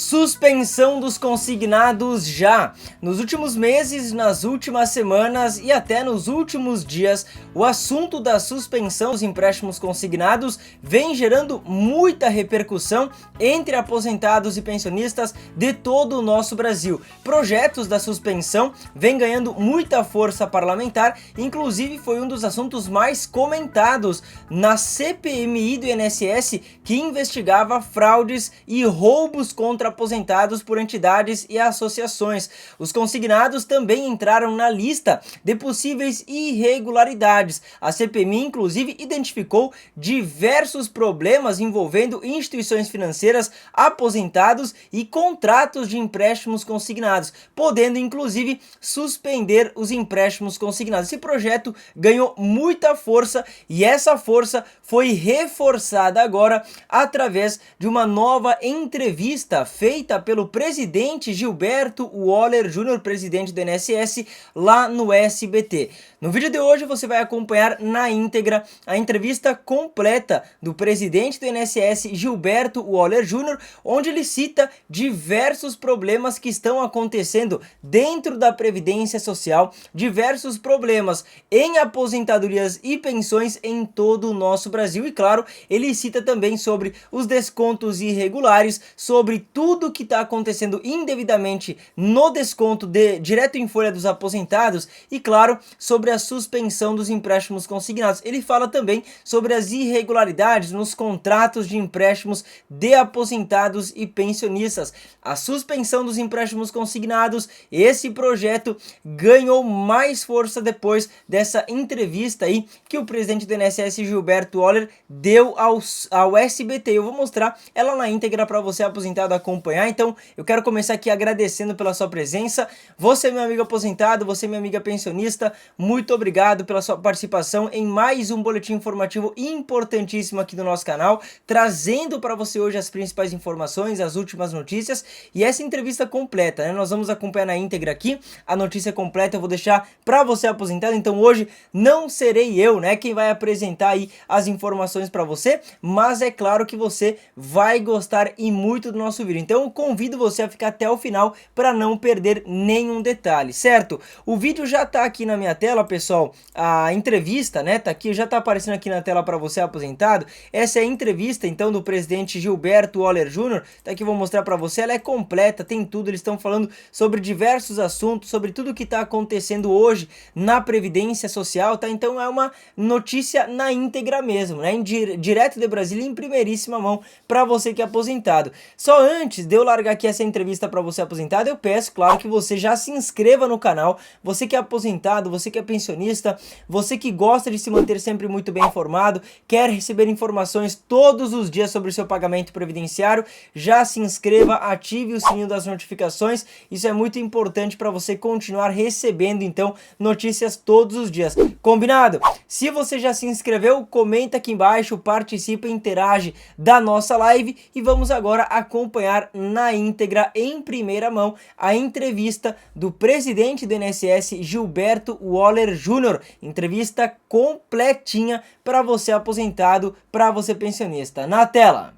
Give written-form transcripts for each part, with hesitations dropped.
Suspensão dos consignados já. Nos últimos meses, nas últimas semanas e até nos últimos dias, o assunto da suspensão dos empréstimos consignados vem gerando muita repercussão entre aposentados e pensionistas de todo o nosso Brasil. Projetos da suspensão vêm ganhando muita força parlamentar, inclusive foi um dos assuntos mais comentados na CPMI do INSS, que investigava fraudes e roubos contra aposentados por entidades e associações. Os consignados também entraram na lista de possíveis irregularidades. A CPMI, inclusive, identificou diversos problemas envolvendo instituições financeiras, aposentados e contratos de empréstimos consignados, podendo, inclusive, suspender os empréstimos consignados. Esse projeto ganhou muita força e essa força foi reforçada agora através de uma nova entrevista feita pelo presidente Gilberto Waller Jr., presidente do INSS, lá no SBT. No vídeo de hoje você vai acompanhar na íntegra a entrevista completa do presidente do INSS, Gilberto Waller Jr., onde ele cita diversos problemas que estão acontecendo dentro da Previdência Social, diversos problemas em aposentadorias e pensões em todo o nosso Brasil e, claro, ele cita também sobre os descontos irregulares, sobre tudo que está acontecendo indevidamente no desconto direto em folha dos aposentados e, claro, sobre a suspensão dos empréstimos consignados. Ele fala também sobre as irregularidades nos contratos de empréstimos de aposentados e pensionistas. A suspensão dos empréstimos consignados, esse projeto ganhou mais força depois dessa entrevista aí que o presidente do INSS, Gilberto Waller, deu ao SBT. Eu vou mostrar ela na íntegra para você, aposentado, acompanhar. Então eu quero começar aqui agradecendo pela sua presença. Você, meu amigo aposentado, você, minha amiga pensionista, muito obrigado pela sua participação em mais um boletim informativo importantíssimo aqui do nosso canal, trazendo para você hoje as principais informações, as últimas notícias e essa entrevista completa, né? Nós vamos acompanhar na íntegra aqui a notícia completa, eu vou deixar para você aposentado. Então hoje não serei eu, né, quem vai apresentar aí as informações para você, mas é claro que você vai gostar e muito do nosso vídeo. Então eu convido você a ficar até o final para não perder nenhum detalhe, certo? O vídeo já tá aqui na minha tela, pessoal, a entrevista, né, tá aqui, já tá aparecendo aqui na tela para você aposentado. Essa é a entrevista então do presidente Gilberto Waller Jr., tá aqui, vou mostrar para você, ela é completa, tem tudo, eles estão falando sobre diversos assuntos, sobre tudo que tá acontecendo hoje na Previdência Social, tá? Então é uma notícia na íntegra mesmo, né, direto de Brasília, em primeiríssima mão para você que é aposentado. Só antes de eu largar aqui essa entrevista para você aposentado, eu peço, claro, que você já se inscreva no canal. Você que é aposentado, você que é pensionista, você que gosta de se manter sempre muito bem informado, quer receber informações todos os dias sobre o seu pagamento previdenciário, já se inscreva, ative o sininho das notificações. Isso é muito importante para você continuar recebendo então notícias todos os dias. Combinado? Se você já se inscreveu, comenta aqui embaixo, participa e interage da nossa live e vamos agora acompanhar na íntegra, em primeira mão, a entrevista do presidente do INSS, Gilberto Waller Jr. Entrevista completinha para você aposentado, para você pensionista. Na tela!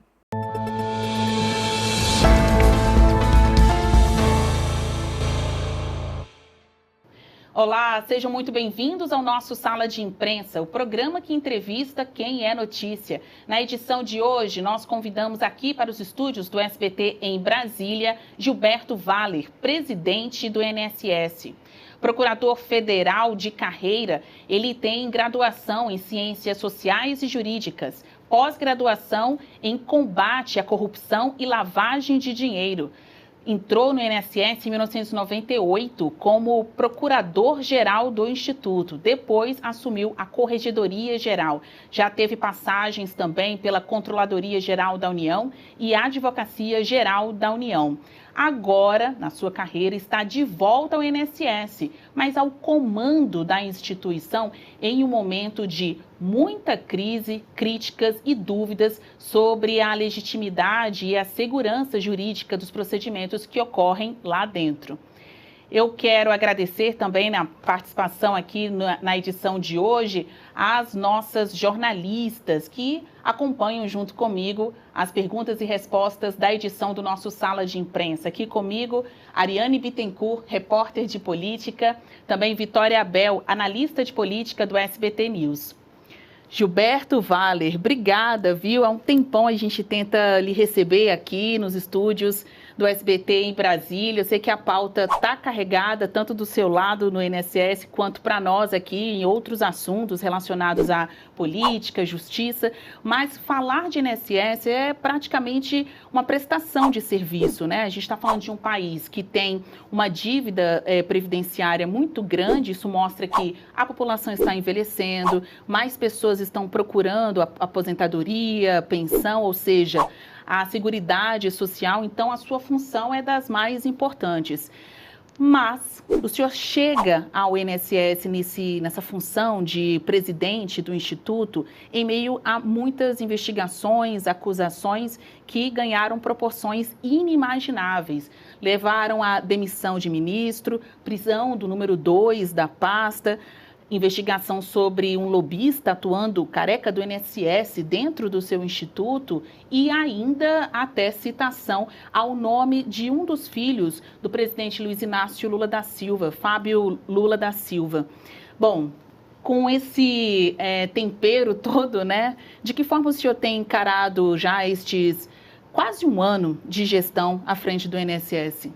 Olá, sejam muito bem-vindos ao nosso Sala de Imprensa, o programa que entrevista quem é notícia. Na edição de hoje, nós convidamos aqui para os estúdios do SBT em Brasília, Gilberto Waller, presidente do INSS. Procurador federal de carreira, ele tem graduação em Ciências Sociais e Jurídicas, pós-graduação em Combate à Corrupção e Lavagem de Dinheiro. Entrou no INSS em 1998 como procurador-geral do Instituto. Depois assumiu a Corregedoria Geral. Já teve passagens também pela Controladoria Geral da União e a Advocacia Geral da União. Agora, na sua carreira, está de volta ao INSS, mas ao comando da instituição em um momento de muita crise, críticas e dúvidas sobre a legitimidade e a segurança jurídica dos procedimentos que ocorrem lá dentro. Eu quero agradecer também na participação aqui na edição de hoje às nossas jornalistas que acompanham junto comigo as perguntas e respostas da edição do nosso Sala de Imprensa. Aqui comigo, Ariane Bittencourt, repórter de política, também Vitória Abel, analista de política do SBT News. Gilberto Valler, obrigada, viu? Há um tempão a gente tenta lhe receber aqui nos estúdios do SBT em Brasília. Eu sei que a pauta está carregada, tanto do seu lado no INSS, quanto para nós aqui em outros assuntos relacionados à política, justiça, mas falar de INSS é praticamente uma prestação de serviço, né? A gente está falando de um país que tem uma dívida previdenciária muito grande, isso mostra que a população está envelhecendo, mais pessoas estão procurando aposentadoria, pensão, ou seja, a Seguridade Social, então a sua função é das mais importantes. Mas o senhor chega ao INSS nessa função de presidente do Instituto em meio a muitas investigações, acusações que ganharam proporções inimagináveis. Levaram à demissão de ministro, prisão do número 2 da pasta, investigação sobre um lobista atuando careca do INSS dentro do seu instituto e ainda até citação ao nome de um dos filhos do presidente Luiz Inácio Lula da Silva, Fábio Lula da Silva. Bom, com esse tempero todo, né? De que forma o senhor tem encarado já estes quase um ano de gestão à frente do INSS?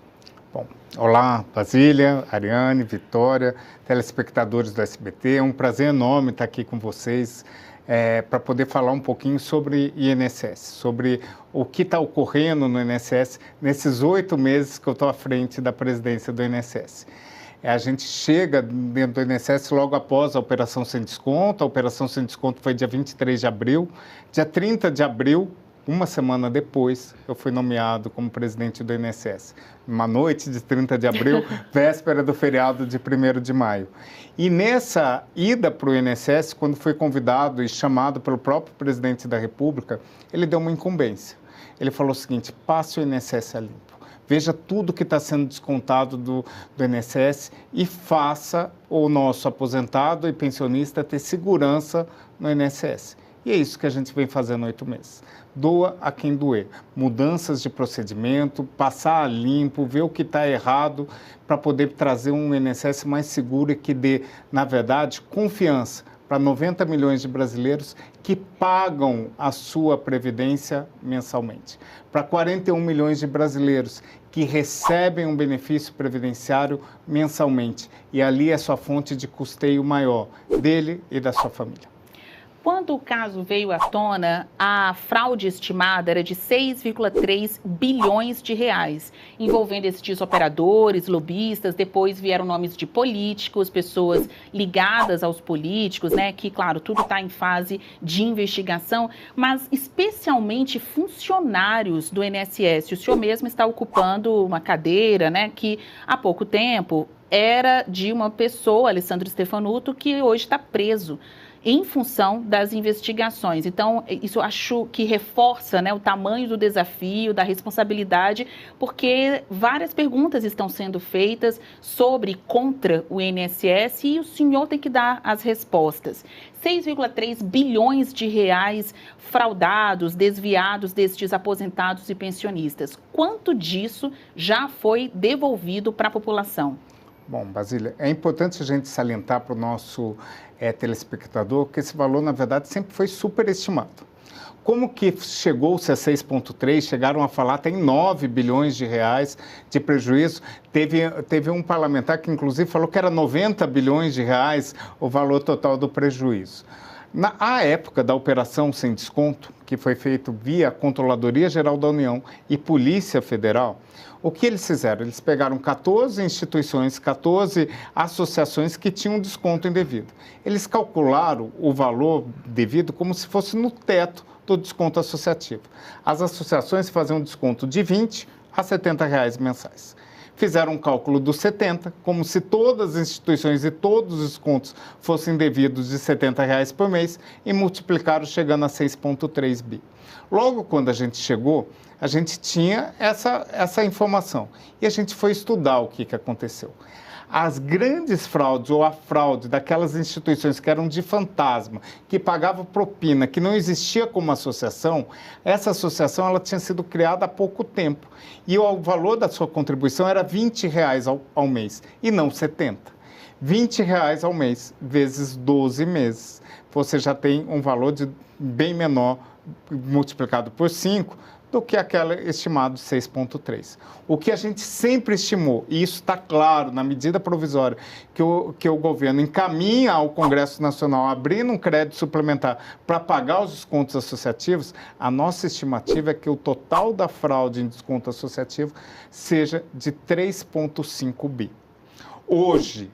Bom, olá, Basília, Ariane, Vitória, telespectadores do SBT. É um prazer enorme estar aqui com vocês para poder falar um pouquinho sobre INSS, sobre o que está ocorrendo no INSS nesses 8 meses que eu estou à frente da presidência do INSS. A gente chega dentro do INSS logo após a Operação Sem Desconto. A Operação Sem Desconto foi dia 23 de abril. Dia 30 de abril, uma semana depois, eu fui nomeado como presidente do INSS. Uma noite de 30 de abril, véspera do feriado de 1º de maio. E nessa ida para o INSS, quando fui convidado e chamado pelo próprio presidente da República, ele deu uma incumbência. Ele falou o seguinte: passe o INSS a limpo. Veja tudo que está sendo descontado do INSS e faça o nosso aposentado e pensionista ter segurança no INSS. E é isso que a gente vem fazendo 8 meses. Doa a quem doer. Mudanças de procedimento, passar a limpo, ver o que está errado para poder trazer um INSS mais seguro e que dê, na verdade, confiança para 90 milhões de brasileiros que pagam a sua previdência mensalmente. Para 41 milhões de brasileiros que recebem um benefício previdenciário mensalmente. E ali é sua fonte de custeio maior, dele e da sua família. Quando o caso veio à tona, a fraude estimada era de 6,3 bilhões de reais, envolvendo estes operadores, lobistas, depois vieram nomes de políticos, pessoas ligadas aos políticos, né? Que, claro, tudo está em fase de investigação, mas especialmente funcionários do INSS. O senhor mesmo está ocupando uma cadeira, né? Que há pouco tempo era de uma pessoa, Alessandro Stefanuto, que hoje está preso em função das investigações. Então, isso acho que reforça, né, o tamanho do desafio, da responsabilidade, porque várias perguntas estão sendo feitas sobre, contra o INSS e o senhor tem que dar as respostas. 6,3 bilhões de reais fraudados, desviados destes aposentados e pensionistas. Quanto disso já foi devolvido para a população? Bom, Basília, é importante a gente salientar para o nosso telespectador que esse valor, na verdade, sempre foi superestimado. Como que chegou-se a 6,3, chegaram a falar até em 9 bilhões de reais de prejuízo. Teve um parlamentar que, inclusive, falou que era 90 bilhões de reais o valor total do prejuízo. Na época da Operação Sem Desconto, que foi feito via Controladoria Geral da União e Polícia Federal, o que eles fizeram? Eles pegaram 14 instituições, 14 associações que tinham desconto indevido. Eles calcularam o valor devido como se fosse no teto do desconto associativo. As associações faziam desconto de 20 a 70 reais mensais. Fizeram um cálculo dos 70, como se todas as instituições e todos os descontos fossem devidos de 70 reais por mês e multiplicaram chegando a 6,3 bi. Logo quando a gente chegou, a gente tinha essa informação. E a gente foi estudar o que aconteceu. As grandes fraudes, ou a fraude daquelas instituições que eram de fantasma, que pagavam propina, que não existia como associação, essa associação ela tinha sido criada há pouco tempo. E o valor da sua contribuição era R$20 ao mês, e não 70. R$20 ao mês, vezes 12 meses. Você já tem um valor bem menor, multiplicado por 5, do que aquela estimado de 6,3. O que a gente sempre estimou, e isso está claro na medida provisória que o governo encaminha ao Congresso Nacional abrindo um crédito suplementar para pagar os descontos associativos, a nossa estimativa é que o total da fraude em desconto associativo seja de 3,5 bi. Hoje,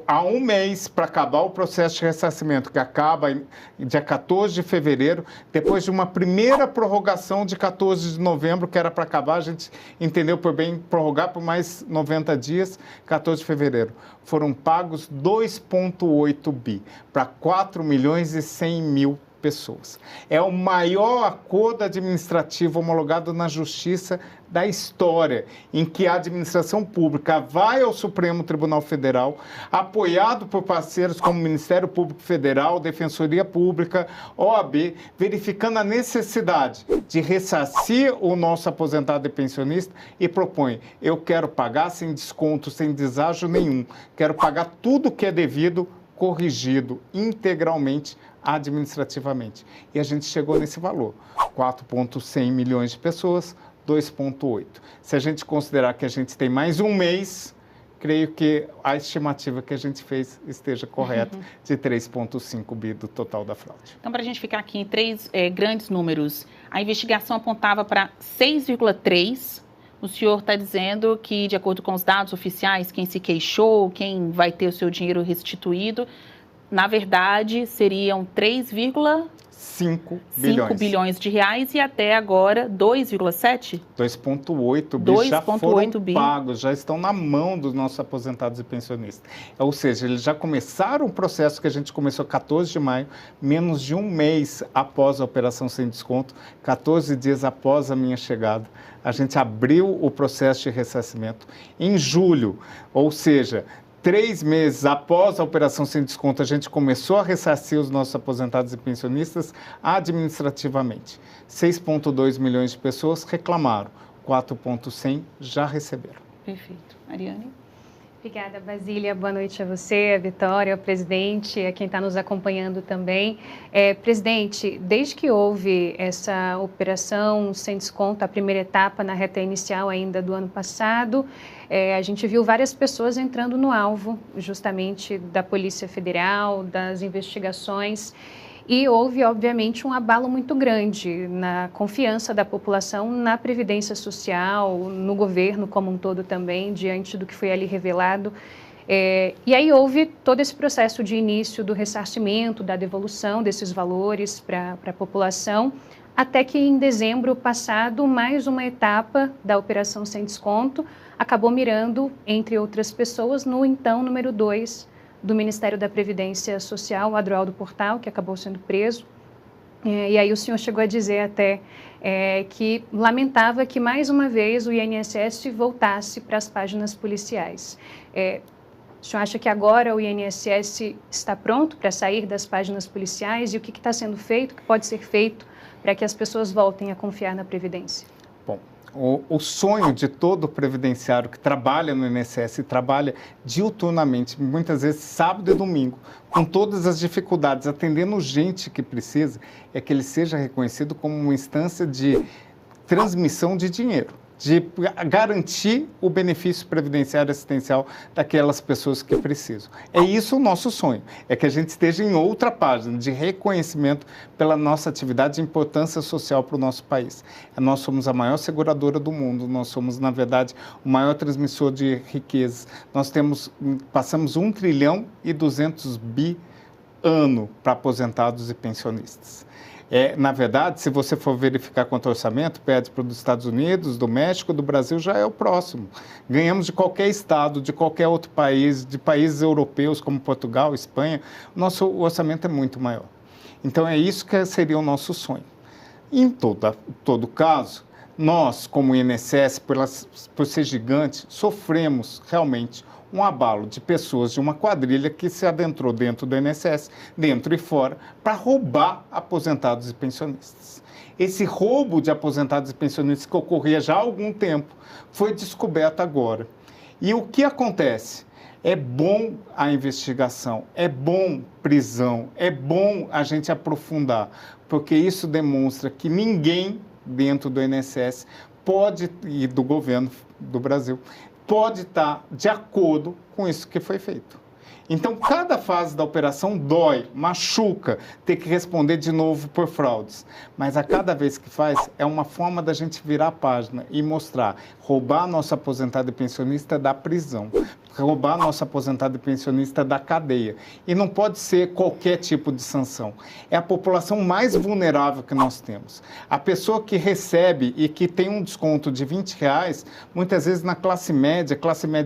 há um mês para acabar o processo de ressarcimento, que acaba dia 14 de fevereiro, depois de uma primeira prorrogação de 14 de novembro, que era para acabar, a gente entendeu por bem prorrogar por mais 90 dias, 14 de fevereiro. Foram pagos 2,8 bi para 4.100.000 pessoas. É o maior acordo administrativo homologado na Justiça da história, em que a administração pública vai ao Supremo Tribunal Federal, apoiado por parceiros como o Ministério Público Federal, Defensoria Pública, OAB, verificando a necessidade de ressarcir o nosso aposentado e pensionista e propõe: eu quero pagar sem desconto, sem deságio nenhum, quero pagar tudo que é devido, corrigido integralmente administrativamente. E a gente chegou nesse valor, 4,100 milhões de pessoas, 2,8. Se a gente considerar que a gente tem mais um mês, creio que a estimativa que a gente fez esteja correta, de 3,5 bi do total da fraude. Então, para a gente ficar aqui em três grandes números, a investigação apontava para 6,3. O senhor está dizendo que, de acordo com os dados oficiais, quem se queixou, quem vai ter o seu dinheiro restituído, na verdade, seriam 3,5 bilhões de reais e até agora 2,7? 2,8 bi já foram pagos, já estão na mão dos nossos aposentados e pensionistas. Ou seja, eles já começaram o processo que a gente começou 14 de maio, menos de um mês após a operação sem desconto, 14 dias após a minha chegada. A gente abriu o processo de ressarcimento em julho, ou seja, 3 meses após a operação sem desconto, a gente começou a ressarcir os nossos aposentados e pensionistas administrativamente. 6,2 milhões de pessoas reclamaram, 4,100 já receberam. Perfeito. Ariane? Obrigada, Basília. Boa noite a você, a Vitória, ao presidente, a quem está nos acompanhando também. Presidente, desde que houve essa operação sem desconto, a primeira etapa na reta inicial ainda do ano passado, a gente viu várias pessoas entrando no alvo, justamente da Polícia Federal, das investigações. E houve, obviamente, um abalo muito grande na confiança da população na Previdência Social, no governo como um todo também, diante do que foi ali revelado. E aí houve todo esse processo de início do ressarcimento, da devolução desses valores para a população, até que em dezembro passado, mais uma etapa da Operação Sem Desconto acabou mirando, entre outras pessoas, no então número 2 do Ministério da Previdência Social, o Adroaldo Portal, que acabou sendo preso. E aí o senhor chegou a dizer até que lamentava que, mais uma vez, o INSS voltasse para as páginas policiais. O senhor acha que agora o INSS está pronto para sair das páginas policiais? E o que está sendo feito, o que pode ser feito para que as pessoas voltem a confiar na Previdência? Bom, o sonho de todo previdenciário que trabalha no INSS e trabalha diuturnamente, muitas vezes sábado e domingo, com todas as dificuldades, atendendo gente que precisa, é que ele seja reconhecido como uma instância de transmissão de dinheiro, de garantir o benefício previdenciário assistencial daquelas pessoas que precisam. É isso o nosso sonho, é que a gente esteja em outra página de reconhecimento pela nossa atividade de importância social para o nosso país. Nós somos a maior seguradora do mundo, nós somos, na verdade, o maior transmissor de riquezas. Nós passamos 1 trilhão e 200 bi ano para aposentados e pensionistas. Na verdade, se você for verificar quanto ao orçamento, pede para os Estados Unidos, do México, do Brasil, já é o próximo. Ganhamos de qualquer estado, de qualquer outro país, de países europeus como Portugal, Espanha, nosso orçamento é muito maior. Então, é isso que seria o nosso sonho. Em todo caso, Nós, como INSS, por ser gigante, sofremos realmente um abalo de pessoas de uma quadrilha que se adentrou dentro do INSS, dentro e fora, para roubar aposentados e pensionistas. Esse roubo de aposentados e pensionistas que ocorria já há algum tempo foi descoberto agora. E o que acontece? É bom a investigação, é bom prisão, é bom a gente aprofundar, porque isso demonstra que ninguém dentro do INSS pode, e do governo do Brasil, pode estar de acordo com isso que foi feito. Então, cada fase da operação dói, machuca, ter que responder de novo por fraudes. Mas a cada vez que faz, é uma forma da gente virar a página e mostrar, roubar nosso aposentado e pensionista da prisão, roubar nosso aposentado e pensionista da cadeia. E não pode ser qualquer tipo de sanção. É a população mais vulnerável que nós temos. A pessoa que recebe e que tem um desconto de R$20, muitas vezes na classe média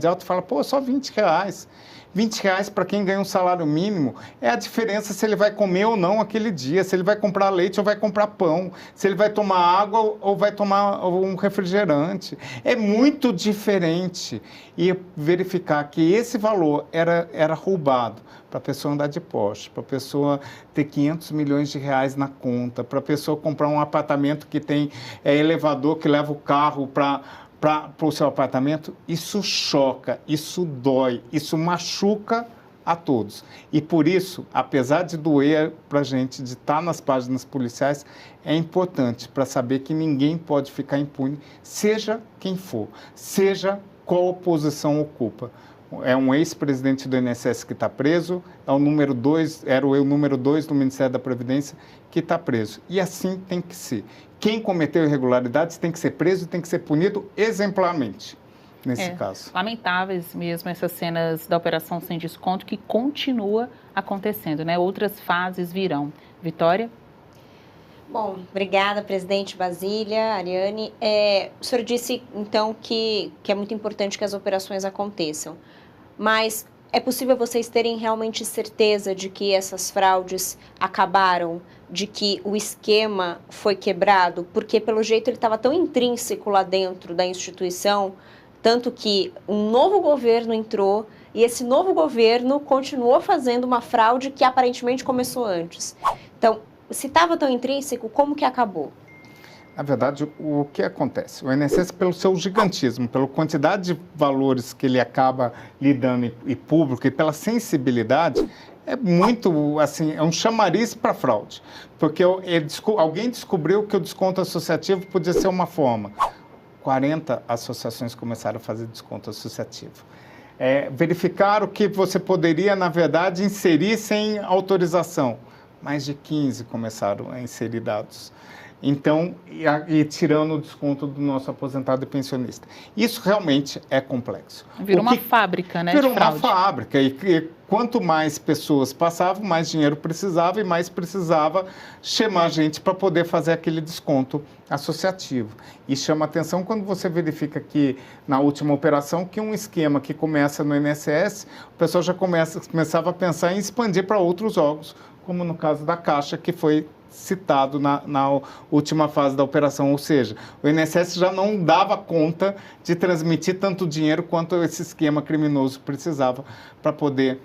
alta, fala, pô, só R$20. R$20 para quem ganha um salário mínimo é a diferença se ele vai comer ou não aquele dia, se ele vai comprar leite ou vai comprar pão, se ele vai tomar água ou vai tomar um refrigerante. É muito diferente. E verificar que esse valor era roubado para a pessoa andar de Porsche, para a pessoa ter R$500 milhões na conta, para a pessoa comprar um apartamento que tem elevador que leva o carro para o seu apartamento, isso choca, isso dói, isso machuca a todos. E por isso, apesar de doer para a gente, de estar nas páginas policiais, é importante para saber que ninguém pode ficar impune, seja quem for, seja qual posição ocupa. É um ex-presidente do INSS que está preso, é o número 2, era o número 2 do Ministério da Previdência que está preso. E assim tem que ser. Quem cometeu irregularidades tem que ser preso e tem que ser punido exemplarmente, nesse caso. Lamentáveis mesmo essas cenas da Operação Sem Desconto, que continua acontecendo, né? Outras fases virão. Vitória? Bom, obrigada, presidente Basília, Ariane. O senhor disse, então, que é muito importante que as operações aconteçam, mas é possível vocês terem realmente certeza de que essas fraudes acabaram, de que o esquema foi quebrado? Porque, pelo jeito, ele estava tão intrínseco lá dentro da instituição, tanto que um novo governo entrou e esse novo governo continuou fazendo uma fraude que aparentemente começou antes. Então, se estava tão intrínseco, como que acabou? Na verdade, o que acontece? O INSS, pelo seu gigantismo, pela quantidade de valores que ele acaba lidando e público e pela sensibilidade, é muito, assim, é um chamariz para fraude. Porque alguém descobriu que o desconto associativo podia ser uma forma. 40 associações começaram a fazer desconto associativo. Verificaram que você poderia, na verdade, inserir sem autorização. Mais de 15 começaram a inserir dados. Então, e tirando o desconto do nosso aposentado e pensionista. Isso realmente é complexo. Virou uma fábrica, né? Virou uma fábrica. E quanto mais pessoas passavam, mais dinheiro precisava e mais precisava chamar gente para poder fazer aquele desconto associativo. E chama atenção quando você verifica que, na última operação, que um esquema que começa no INSS, o pessoal já começava a pensar em expandir para outros órgãos, como no caso da Caixa, que foi citado na última fase da operação, ou seja, o INSS já não dava conta de transmitir tanto dinheiro quanto esse esquema criminoso precisava para poder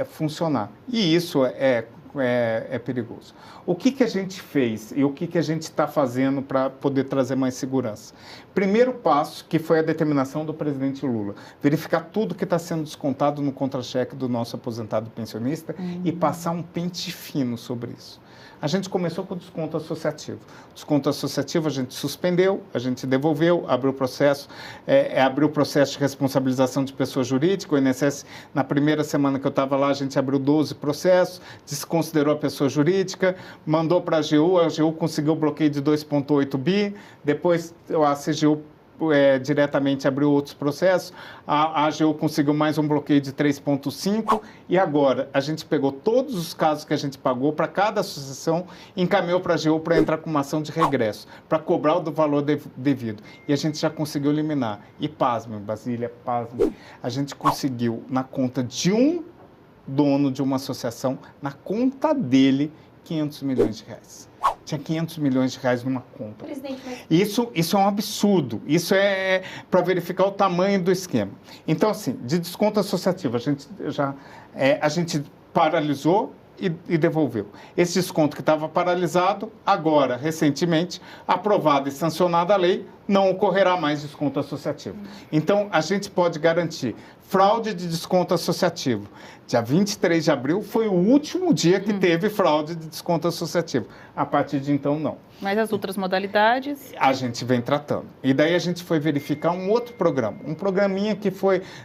funcionar. E isso é perigoso. O que a gente fez e o que a gente está fazendo para poder trazer mais segurança? Primeiro passo, que foi a determinação do presidente Lula, verificar tudo que está sendo descontado no contra-cheque do nosso aposentado pensionista e passar um pente fino sobre isso. A gente começou com o desconto associativo. O desconto associativo a gente suspendeu, a gente devolveu, abriu o processo de responsabilização de pessoa jurídica. O INSS, na primeira semana que eu estava lá, a gente abriu 12 processos, desconsiderou a pessoa jurídica, mandou para a AGU conseguiu o bloqueio de 2,8 bi, depois a CGU diretamente abriu outros processos, a AGU conseguiu mais um bloqueio de 3,5 e agora a gente pegou todos os casos que a gente pagou para cada associação e encaminhou para a AGU para entrar com uma ação de regresso, para cobrar o do valor devido. E a gente já conseguiu eliminar. E pasmem, Basília, pasmem, a gente conseguiu na conta de um dono de uma associação, na conta dele, R$500 milhões. tinha 500 milhões de reais numa conta. Presidente, mas... Isso é um absurdo. Isso é para verificar o tamanho do esquema. Então, assim, de desconto associativo, a gente paralisou e devolveu. Esse desconto que estava paralisado, agora, recentemente, aprovada e sancionada a lei, não ocorrerá mais desconto associativo. Então, a gente pode garantir fraude de desconto associativo. Dia 23 de abril foi o último dia que teve fraude de desconto associativo. A partir de então, não. Mas as outras modalidades? A gente vem tratando. E daí a gente foi verificar um outro programa. Um programinha que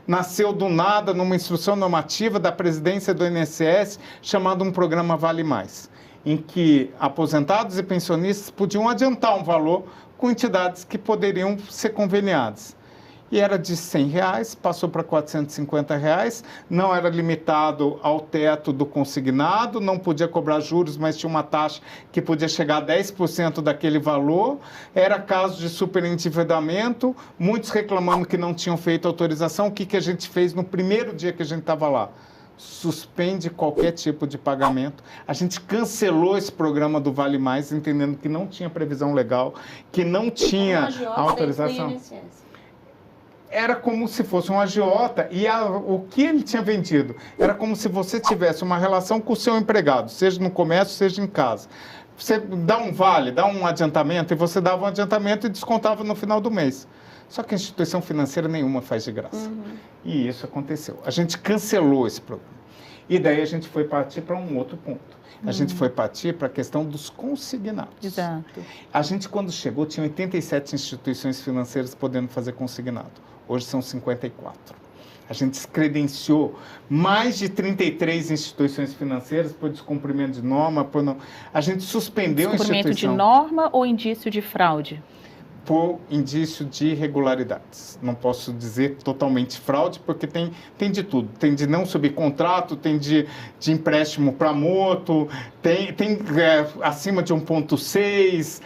nasceu do nada numa instrução normativa da presidência do INSS, chamado um programa Vale Mais, em que aposentados e pensionistas podiam adiantar um valor com entidades que poderiam ser conveniadas. E era de R$100, passou para R$450, não era limitado ao teto do consignado, não podia cobrar juros, mas tinha uma taxa que podia chegar a 10% daquele valor, era caso de superendividamento, muitos reclamando que não tinham feito autorização. O que a gente fez no primeiro dia que a gente estava lá? Suspende qualquer tipo de pagamento. A gente cancelou esse programa do Vale Mais, entendendo que não tinha previsão legal, que não tinha autorização. Era como se fosse um agiota e o que ele tinha vendido era como se você tivesse uma relação com o seu empregado, seja no comércio, seja em casa. Você dá um vale, dá um adiantamento, e você dava um adiantamento e descontava no final do mês. Só que a instituição financeira nenhuma faz de graça. E isso aconteceu. A gente cancelou esse programa. E daí a gente foi partir para um outro ponto. A gente foi partir para a questão dos consignados. Exato. A gente, quando chegou, tinha 87 instituições financeiras podendo fazer consignado. Hoje são 54. A gente credenciou mais de 33 instituições financeiras por descumprimento de norma, a gente suspendeu a instituição. Descumprimento de norma ou indício de fraude? Por indício de irregularidades. Não posso dizer totalmente fraude, porque tem de tudo. Tem de não subcontrato, tem de empréstimo para moto, tem acima de 1,6,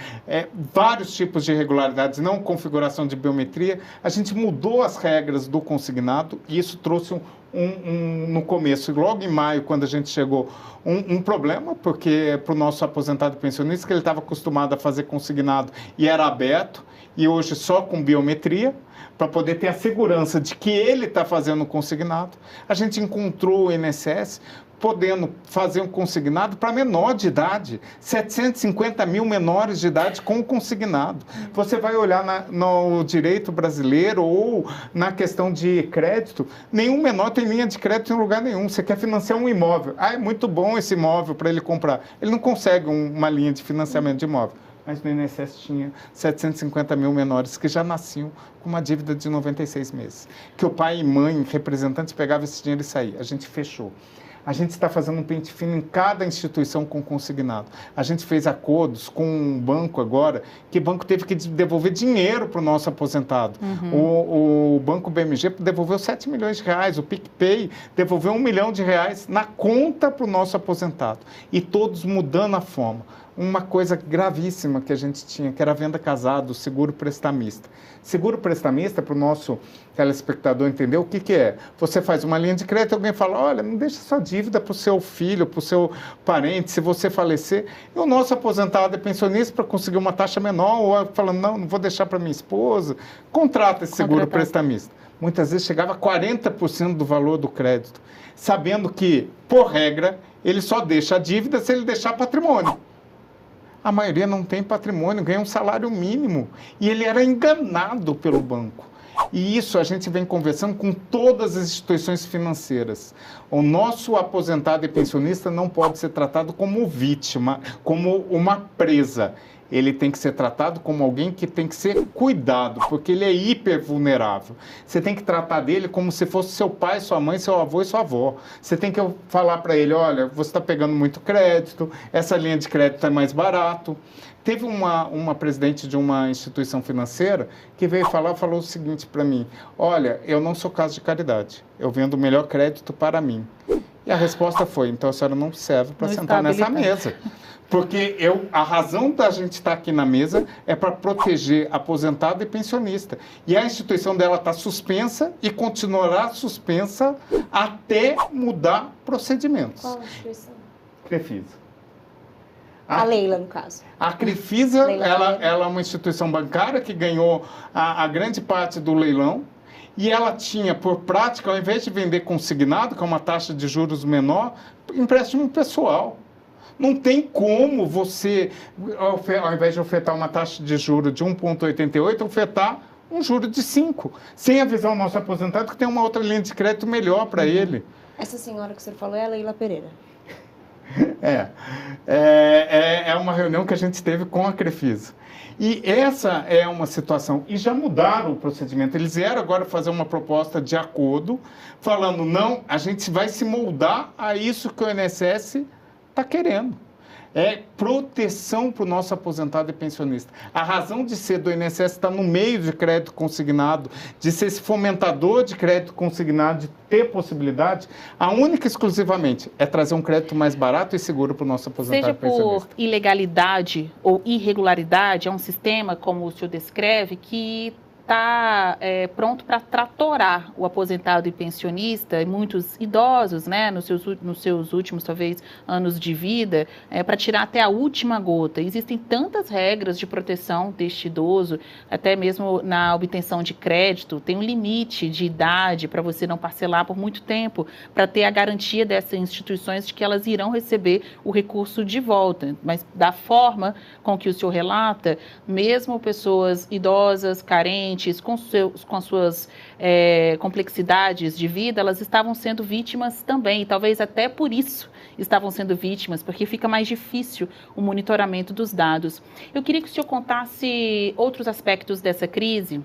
vários tipos de irregularidades, não configuração de biometria. A gente mudou as regras do consignado e isso trouxe no começo, logo em maio, quando a gente chegou, um problema, porque para o nosso aposentado pensionista, que ele estava acostumado a fazer consignado e era aberto, e hoje só com biometria, para poder ter a segurança de que ele está fazendo consignado. A gente encontrou o INSS podendo fazer um consignado para menor de idade, 750 mil menores de idade com consignado. Você vai olhar no direito brasileiro ou na questão de crédito, nenhum menor tem linha de crédito em lugar nenhum. Você quer financiar um imóvel. É muito bom esse imóvel para ele comprar. Ele não consegue uma linha de financiamento de imóvel. Mas no INSS tinha 750 mil menores que já nasciam com uma dívida de 96 meses. Que o pai e mãe, representantes, pegavam esse dinheiro e saíam. A gente fechou. A gente está fazendo um pente fino em cada instituição com consignado. A gente fez acordos com um banco agora, que o banco teve que devolver dinheiro para o nosso aposentado. O Banco BMG devolveu 7 milhões de reais, o PicPay devolveu 1 milhão de reais na conta para o nosso aposentado. E todos mudando a forma. Uma coisa gravíssima que a gente tinha, que era a venda casada, o seguro prestamista. Seguro prestamista, para o nosso telespectador entender o que é. Você faz uma linha de crédito e alguém fala, olha, não deixa sua dívida para o seu filho, para o seu parente, se você falecer. E o nosso aposentado é pensionista para conseguir uma taxa menor, ou falando, não vou deixar para minha esposa. Contrata esse seguro prestamista. Muitas vezes chegava a 40% do valor do crédito, sabendo que, por regra, ele só deixa a dívida se ele deixar patrimônio. A maioria não tem patrimônio, ganha um salário mínimo. E ele era enganado pelo banco. E isso a gente vem conversando com todas as instituições financeiras. O nosso aposentado e pensionista não pode ser tratado como vítima, como uma presa. Ele tem que ser tratado como alguém que tem que ser cuidado, porque ele é hiper vulnerável. Você tem que tratar dele como se fosse seu pai, sua mãe, seu avô e sua avó. Você tem que falar para ele, olha, você está pegando muito crédito, essa linha de crédito é mais barato. Teve uma presidente de uma instituição financeira que veio falou o seguinte para mim, olha, eu não sou caso de caridade, eu vendo o melhor crédito para mim. E a resposta foi, então a senhora não serve para sentar nessa mesa. Porque a razão da gente estar aqui na mesa é para proteger aposentado e pensionista. E a instituição dela está suspensa e continuará suspensa até mudar procedimentos. Qual a instituição? Crefisa. A Leila, no caso. A Crefisa, ela é uma instituição bancária que ganhou a grande parte do leilão e ela tinha, por prática, ao invés de vender consignado, que é uma taxa de juros menor, empréstimo pessoal. Não tem como você, ao invés de ofertar uma taxa de juros de 1,88, ofertar um juro de 5, sem avisar o nosso aposentado que tem uma outra linha de crédito melhor para ele. Essa senhora que você falou é a Leila Pereira. É uma reunião que a gente teve com a Crefisa. E essa é uma situação. E já mudaram o procedimento. Eles vieram agora fazer uma proposta de acordo, falando, não, a gente vai se moldar a isso que o INSS está querendo. É proteção para o nosso aposentado e pensionista. A razão de ser do INSS está no meio de crédito consignado, de ser esse fomentador de crédito consignado, de ter possibilidade, a única exclusivamente é trazer um crédito mais barato e seguro para o nosso aposentado e pensionista. Seja por ilegalidade ou irregularidade, é um sistema, como o senhor descreve, que está pronto para tratorar o aposentado e pensionista, e muitos idosos, né, nos seus últimos, talvez, anos de vida, para tirar até a última gota. Existem tantas regras de proteção deste idoso, até mesmo na obtenção de crédito, tem um limite de idade para você não parcelar por muito tempo, para ter a garantia dessas instituições de que elas irão receber o recurso de volta. Mas da forma com que o senhor relata, mesmo pessoas idosas, carentes, com suas complexidades de vida, elas estavam sendo vítimas também, e talvez até por isso estavam sendo vítimas, porque fica mais difícil o monitoramento dos dados. Eu queria que o senhor contasse outros aspectos dessa crise.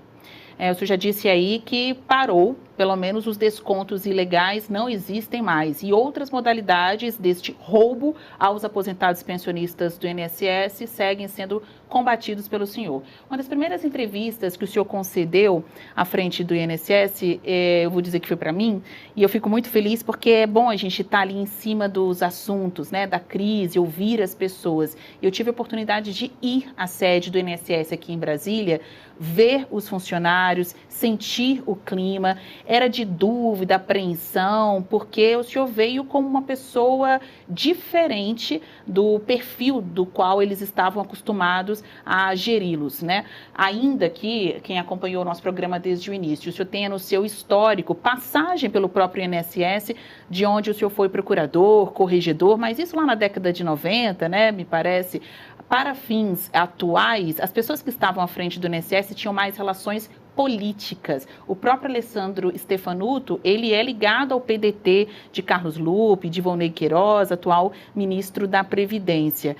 O senhor já disse aí que parou, pelo menos os descontos ilegais não existem mais. E outras modalidades deste roubo aos aposentados e pensionistas do INSS seguem sendo combatidos pelo senhor. Uma das primeiras entrevistas que o senhor concedeu à frente do INSS, eu vou dizer que foi para mim, e eu fico muito feliz porque é bom a gente estar ali em cima dos assuntos, né, da crise, ouvir as pessoas. Eu tive a oportunidade de ir à sede do INSS aqui em Brasília, ver os funcionários, sentir o clima. Era de dúvida, apreensão, porque o senhor veio como uma pessoa diferente do perfil do qual eles estavam acostumados a geri-los, né? Ainda que quem acompanhou o nosso programa desde o início, o senhor tenha no seu histórico passagem pelo próprio INSS, de onde o senhor foi procurador, corregedor, mas isso lá na década de 90, né, me parece. Para fins atuais, as pessoas que estavam à frente do INSS tinham mais relações políticas. O próprio Alessandro Stefanuto, ele é ligado ao PDT de Carlos Lupe, de Volney Queiroz, atual ministro da Previdência.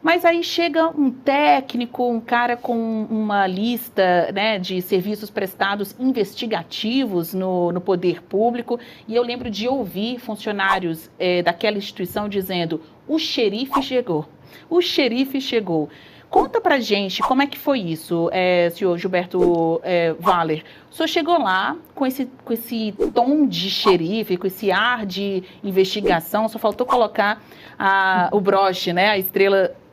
Mas aí chega um técnico, um cara com uma lista, né, de serviços prestados investigativos no poder público, e eu lembro de ouvir funcionários daquela instituição dizendo: o xerife chegou. O xerife chegou. Conta pra gente como é que foi isso, senhor Gilberto Valer. O senhor chegou lá com esse tom de xerife, com esse ar de investigação, só faltou colocar o broche, né,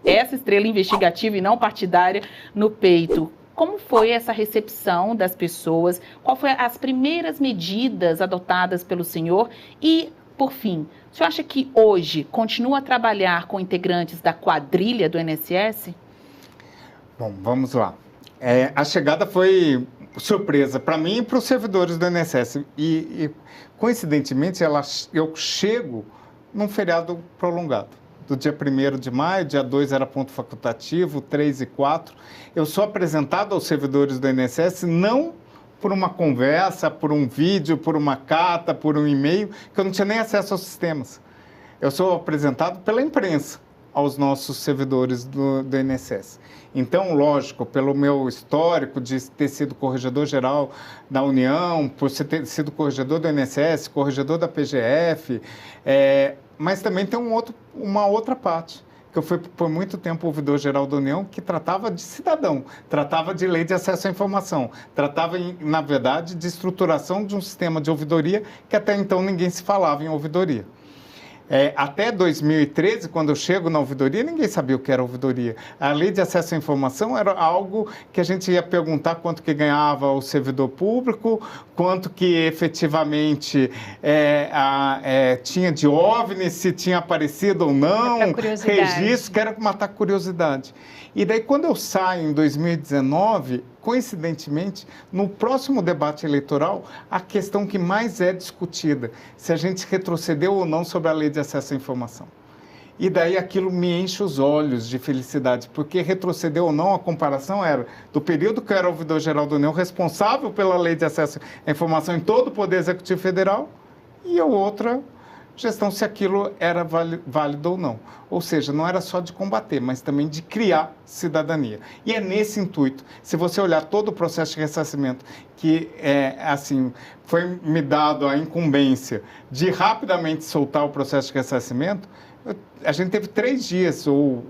essa estrela investigativa e não partidária no peito. Como foi essa recepção das pessoas? Qual foi as primeiras medidas adotadas pelo senhor? E, por fim, o senhor acha que hoje continua a trabalhar com integrantes da quadrilha do INSS? Bom, vamos lá. A chegada foi surpresa para mim e para os servidores do INSS. E coincidentemente, eu chego num feriado prolongado. Do dia 1º de maio, dia 2 era ponto facultativo, 3 e 4. Eu sou apresentado aos servidores do INSS não por uma conversa, por um vídeo, por uma carta, por um e-mail, que eu não tinha nem acesso aos sistemas. Eu sou apresentado pela imprensa aos nossos servidores do INSS. Então, lógico, pelo meu histórico de ter sido corregedor-geral da União, por ter sido corregedor do INSS, corregedor da PGF, mas também tem uma outra parte, que eu fui por muito tempo ouvidor-geral da União, que tratava de cidadão, tratava de lei de acesso à informação, tratava, na verdade, de estruturação de um sistema de ouvidoria que até então ninguém se falava em ouvidoria. Até 2013, quando eu chego na ouvidoria, ninguém sabia o que era ouvidoria. A lei de acesso à informação era algo que a gente ia perguntar quanto que ganhava o servidor público, quanto que efetivamente tinha de OVNI, se tinha aparecido ou não, registro, que era matar curiosidade. E daí, quando eu saio em 2019, coincidentemente, no próximo debate eleitoral, a questão que mais é discutida, se a gente retrocedeu ou não sobre a lei de acesso à informação. E daí aquilo me enche os olhos de felicidade, porque retroceder ou não, a comparação era do período que eu era ouvidor-geral da União, responsável pela lei de acesso à informação em todo o Poder Executivo Federal, e a outra gestão, se aquilo era válido ou não. Ou seja, não era só de combater, mas também de criar cidadania. E é nesse intuito, se você olhar todo o processo de ressarcimento, que foi me dado a incumbência de rapidamente soltar o processo de ressarcimento, a gente teve 3 dias,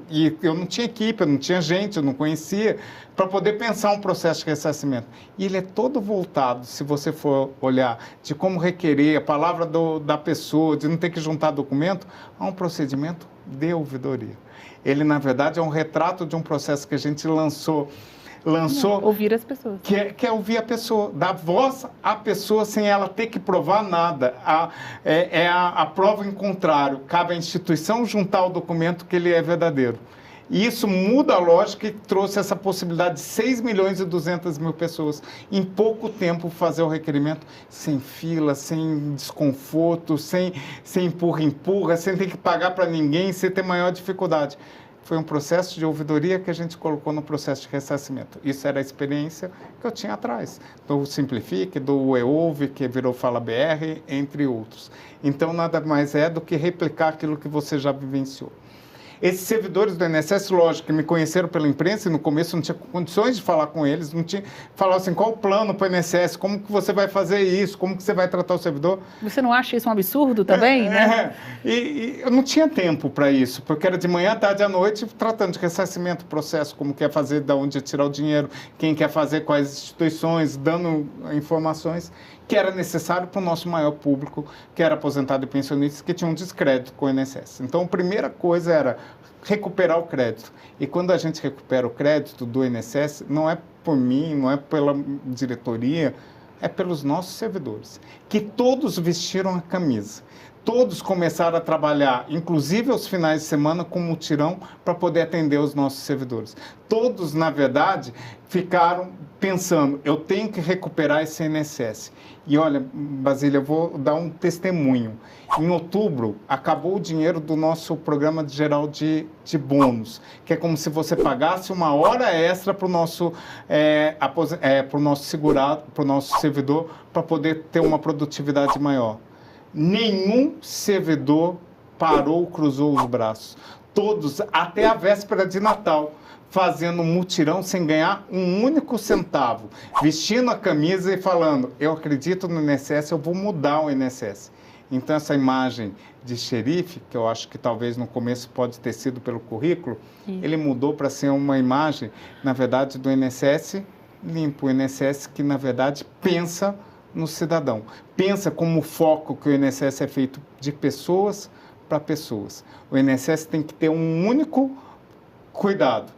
e eu não tinha equipe, eu não tinha gente, eu não conhecia, para poder pensar um processo de ressarcimento. E ele é todo voltado, se você for olhar, de como requerer, a palavra da pessoa, de não ter que juntar documento, a um procedimento de ouvidoria. Ele, na verdade, é um retrato de um processo que a gente lançou ouvir as pessoas. Que é ouvir a pessoa, dar voz à pessoa sem ela ter que provar nada. A prova em contrário. Cabe à instituição juntar o documento que ele é verdadeiro. E isso muda a lógica e trouxe essa possibilidade de 6.200.000 pessoas em pouco tempo fazer o requerimento sem fila, sem desconforto, sem empurra-empurra, sem ter que pagar para ninguém, sem ter maior dificuldade. Foi um processo de ouvidoria que a gente colocou no processo de ressarcimento. Isso era a experiência que eu tinha atrás, do Simplifique, do eOuve, que virou Fala BR, entre outros. Então, nada mais é do que replicar aquilo que você já vivenciou. Esses servidores do INSS, lógico, que me conheceram pela imprensa e no começo não tinha condições de falar com eles, não tinha falar assim, qual o plano para o INSS, como que você vai fazer isso, como que você vai tratar o servidor. Você não acha isso um absurdo também, né? E eu não tinha tempo para isso, porque era de manhã, tarde à noite, tratando de ressarcimento, processo, como quer fazer, de onde tirar o dinheiro, quem quer fazer, quais instituições, dando informações que era necessário para o nosso maior público, que era aposentado e pensionistas, que tinham um descrédito com o INSS. Então, a primeira coisa era recuperar o crédito. E quando a gente recupera o crédito do INSS, não é por mim, não é pela diretoria, é pelos nossos servidores, que todos vestiram a camisa. Todos começaram a trabalhar, inclusive aos finais de semana, com mutirão para poder atender os nossos servidores. Todos, na verdade, ficaram pensando, eu tenho que recuperar esse INSS. E olha, Basília, eu vou dar um testemunho. Em outubro, acabou o dinheiro do nosso programa geral de bônus, que é como se você pagasse uma hora extra para o nosso segurado, para o nosso servidor, para poder ter uma produtividade maior. Nenhum servidor parou, cruzou os braços. Todos, até a véspera de Natal, fazendo um mutirão sem ganhar um único centavo, vestindo a camisa e falando, eu acredito no INSS, eu vou mudar o INSS. Então, essa imagem de xerife, que eu acho que talvez no começo pode ter sido pelo currículo, ele mudou para ser uma imagem, na verdade, do INSS limpo, o INSS que, na verdade, pensa no cidadão. Pensa como o foco que o INSS é feito de pessoas para pessoas. O INSS tem que ter um único cuidado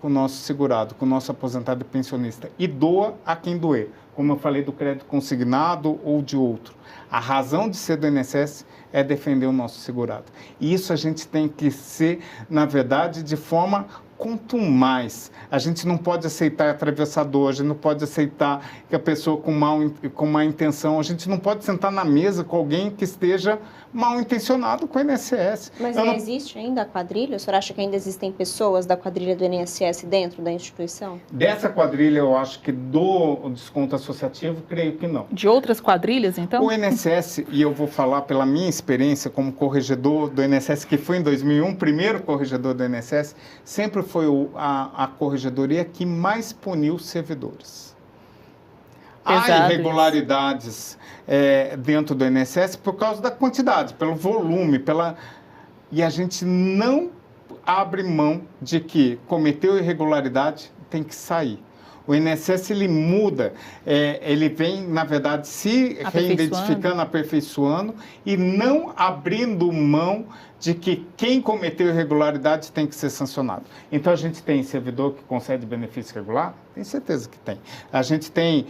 com o nosso segurado, com o nosso aposentado e pensionista. E doa a quem doer. Como eu falei do crédito consignado ou de outro. A razão de ser do INSS é defender o nosso segurado. E isso a gente tem que ser, na verdade, de forma quanto mais. A gente não pode aceitar atravessador, a gente não pode aceitar que a pessoa com má intenção, a gente não pode sentar na mesa com alguém que esteja mal intencionado com o INSS. Mas existe ainda a quadrilha? O senhor acha que ainda existem pessoas da quadrilha do INSS dentro da instituição? Dessa quadrilha, eu acho que do desconto associativo, creio que não. De outras quadrilhas, então? O INSS, e eu vou falar pela minha experiência como corregedor do INSS, que foi em 2001, primeiro corregedor do INSS, sempre foi a corregedoria que mais puniu servidores. Há irregularidades dentro do INSS por causa da quantidade, pelo volume, e a gente não abre mão de que cometeu irregularidade, tem que sair. O INSS, ele muda, ele vem, na verdade, se reidentificando, aperfeiçoando e não abrindo mão de que quem cometeu irregularidade tem que ser sancionado. Então, a gente tem servidor que concede benefício regular? Tem certeza que tem. A gente tem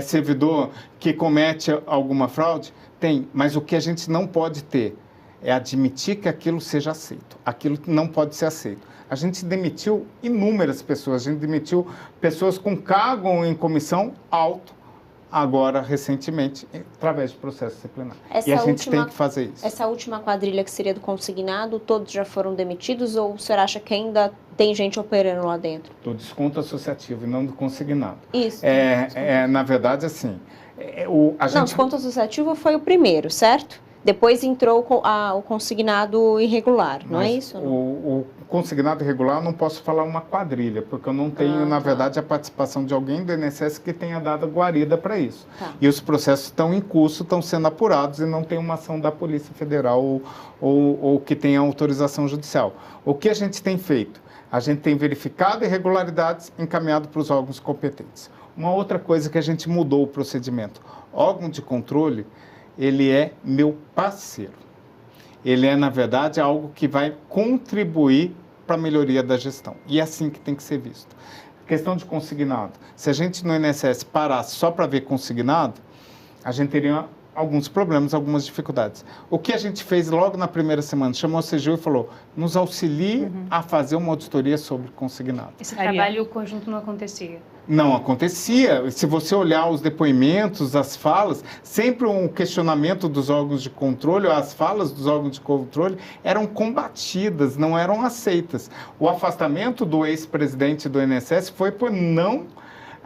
servidor que comete alguma fraude? Tem. Mas o que a gente não pode ter é admitir que aquilo seja aceito. Aquilo não pode ser aceito. A gente demitiu inúmeras pessoas. A gente demitiu pessoas com cargo em comissão alto, agora, recentemente, através de processo disciplinar. E a gente tem que fazer isso. Essa última quadrilha que seria do consignado, todos já foram demitidos ou o senhor acha que ainda tem gente operando lá dentro? Do desconto associativo e não do consignado. Isso. Na verdade, assim... desconto associativo foi o primeiro, certo? Depois entrou o consignado irregular, não é isso? O consignado irregular, eu não posso falar uma quadrilha, porque eu não tenho, na verdade, a participação de alguém do INSS que tenha dado guarida para isso. Tá. E os processos estão em curso, estão sendo apurados e não tem uma ação da Polícia Federal ou que tenha autorização judicial. O que a gente tem feito? A gente tem verificado irregularidades encaminhado para os órgãos competentes. Uma outra coisa que a gente mudou o procedimento. Órgão de controle, ele é meu parceiro. Ele é, na verdade, algo que vai contribuir para a melhoria da gestão. E é assim que tem que ser visto. Questão de consignado. Se a gente no INSS parasse só para ver consignado, a gente teria alguns problemas, algumas dificuldades. O que a gente fez logo na primeira semana? Chamou a CGU e falou, nos auxilie a fazer uma auditoria sobre consignado. Esse trabalho conjunto não acontecia? Não acontecia. Se você olhar os depoimentos, as falas, sempre um questionamento dos órgãos de controle, as falas dos órgãos de controle eram combatidas, não eram aceitas. O afastamento do ex-presidente do INSS foi por não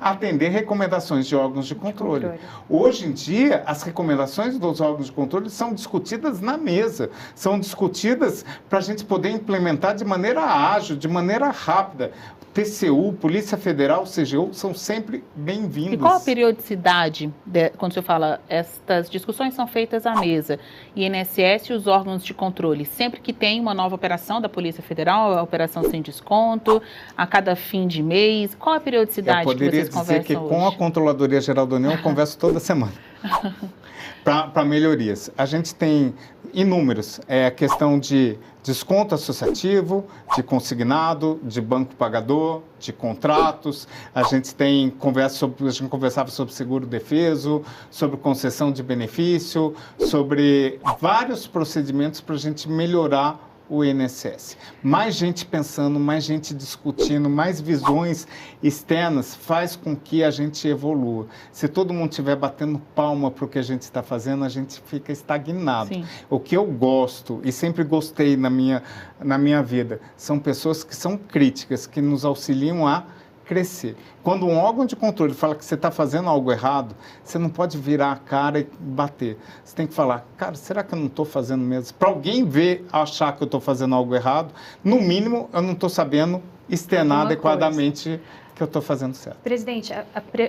atender recomendações de órgãos de controle. Hoje em dia, as recomendações dos órgãos de controle são discutidas na mesa, são discutidas para a gente poder implementar de maneira ágil, de maneira rápida. TCU, Polícia Federal, CGU, são sempre bem-vindos. E qual a periodicidade, quando você fala, estas discussões são feitas à mesa, INSS e os órgãos de controle, sempre que tem uma nova operação da Polícia Federal, a operação sem desconto, a cada fim de mês, qual a periodicidade que vocês conversam hoje? Eu poderia dizer que com a Controladoria Geral da União eu converso toda semana. Para melhorias. A gente tem inúmeros, a questão de desconto associativo, de consignado, de banco pagador, de contratos. A gente conversava sobre seguro defeso, sobre concessão de benefício, sobre vários procedimentos para a gente melhorar o INSS. Mais gente pensando, mais gente discutindo, mais visões externas faz com que a gente evolua. Se todo mundo estiver batendo palma para o que a gente está fazendo, a gente fica estagnado. Sim. O que eu gosto e sempre gostei na minha vida são pessoas que são críticas, que nos auxiliam a crescer. Quando um órgão de controle fala que você está fazendo algo errado, você não pode virar a cara e bater. Você tem que falar, cara, será que eu não estou fazendo mesmo? Para alguém ver, achar que eu estou fazendo algo errado, no mínimo, eu não estou sabendo externar adequadamente que eu estou fazendo certo. Presidente,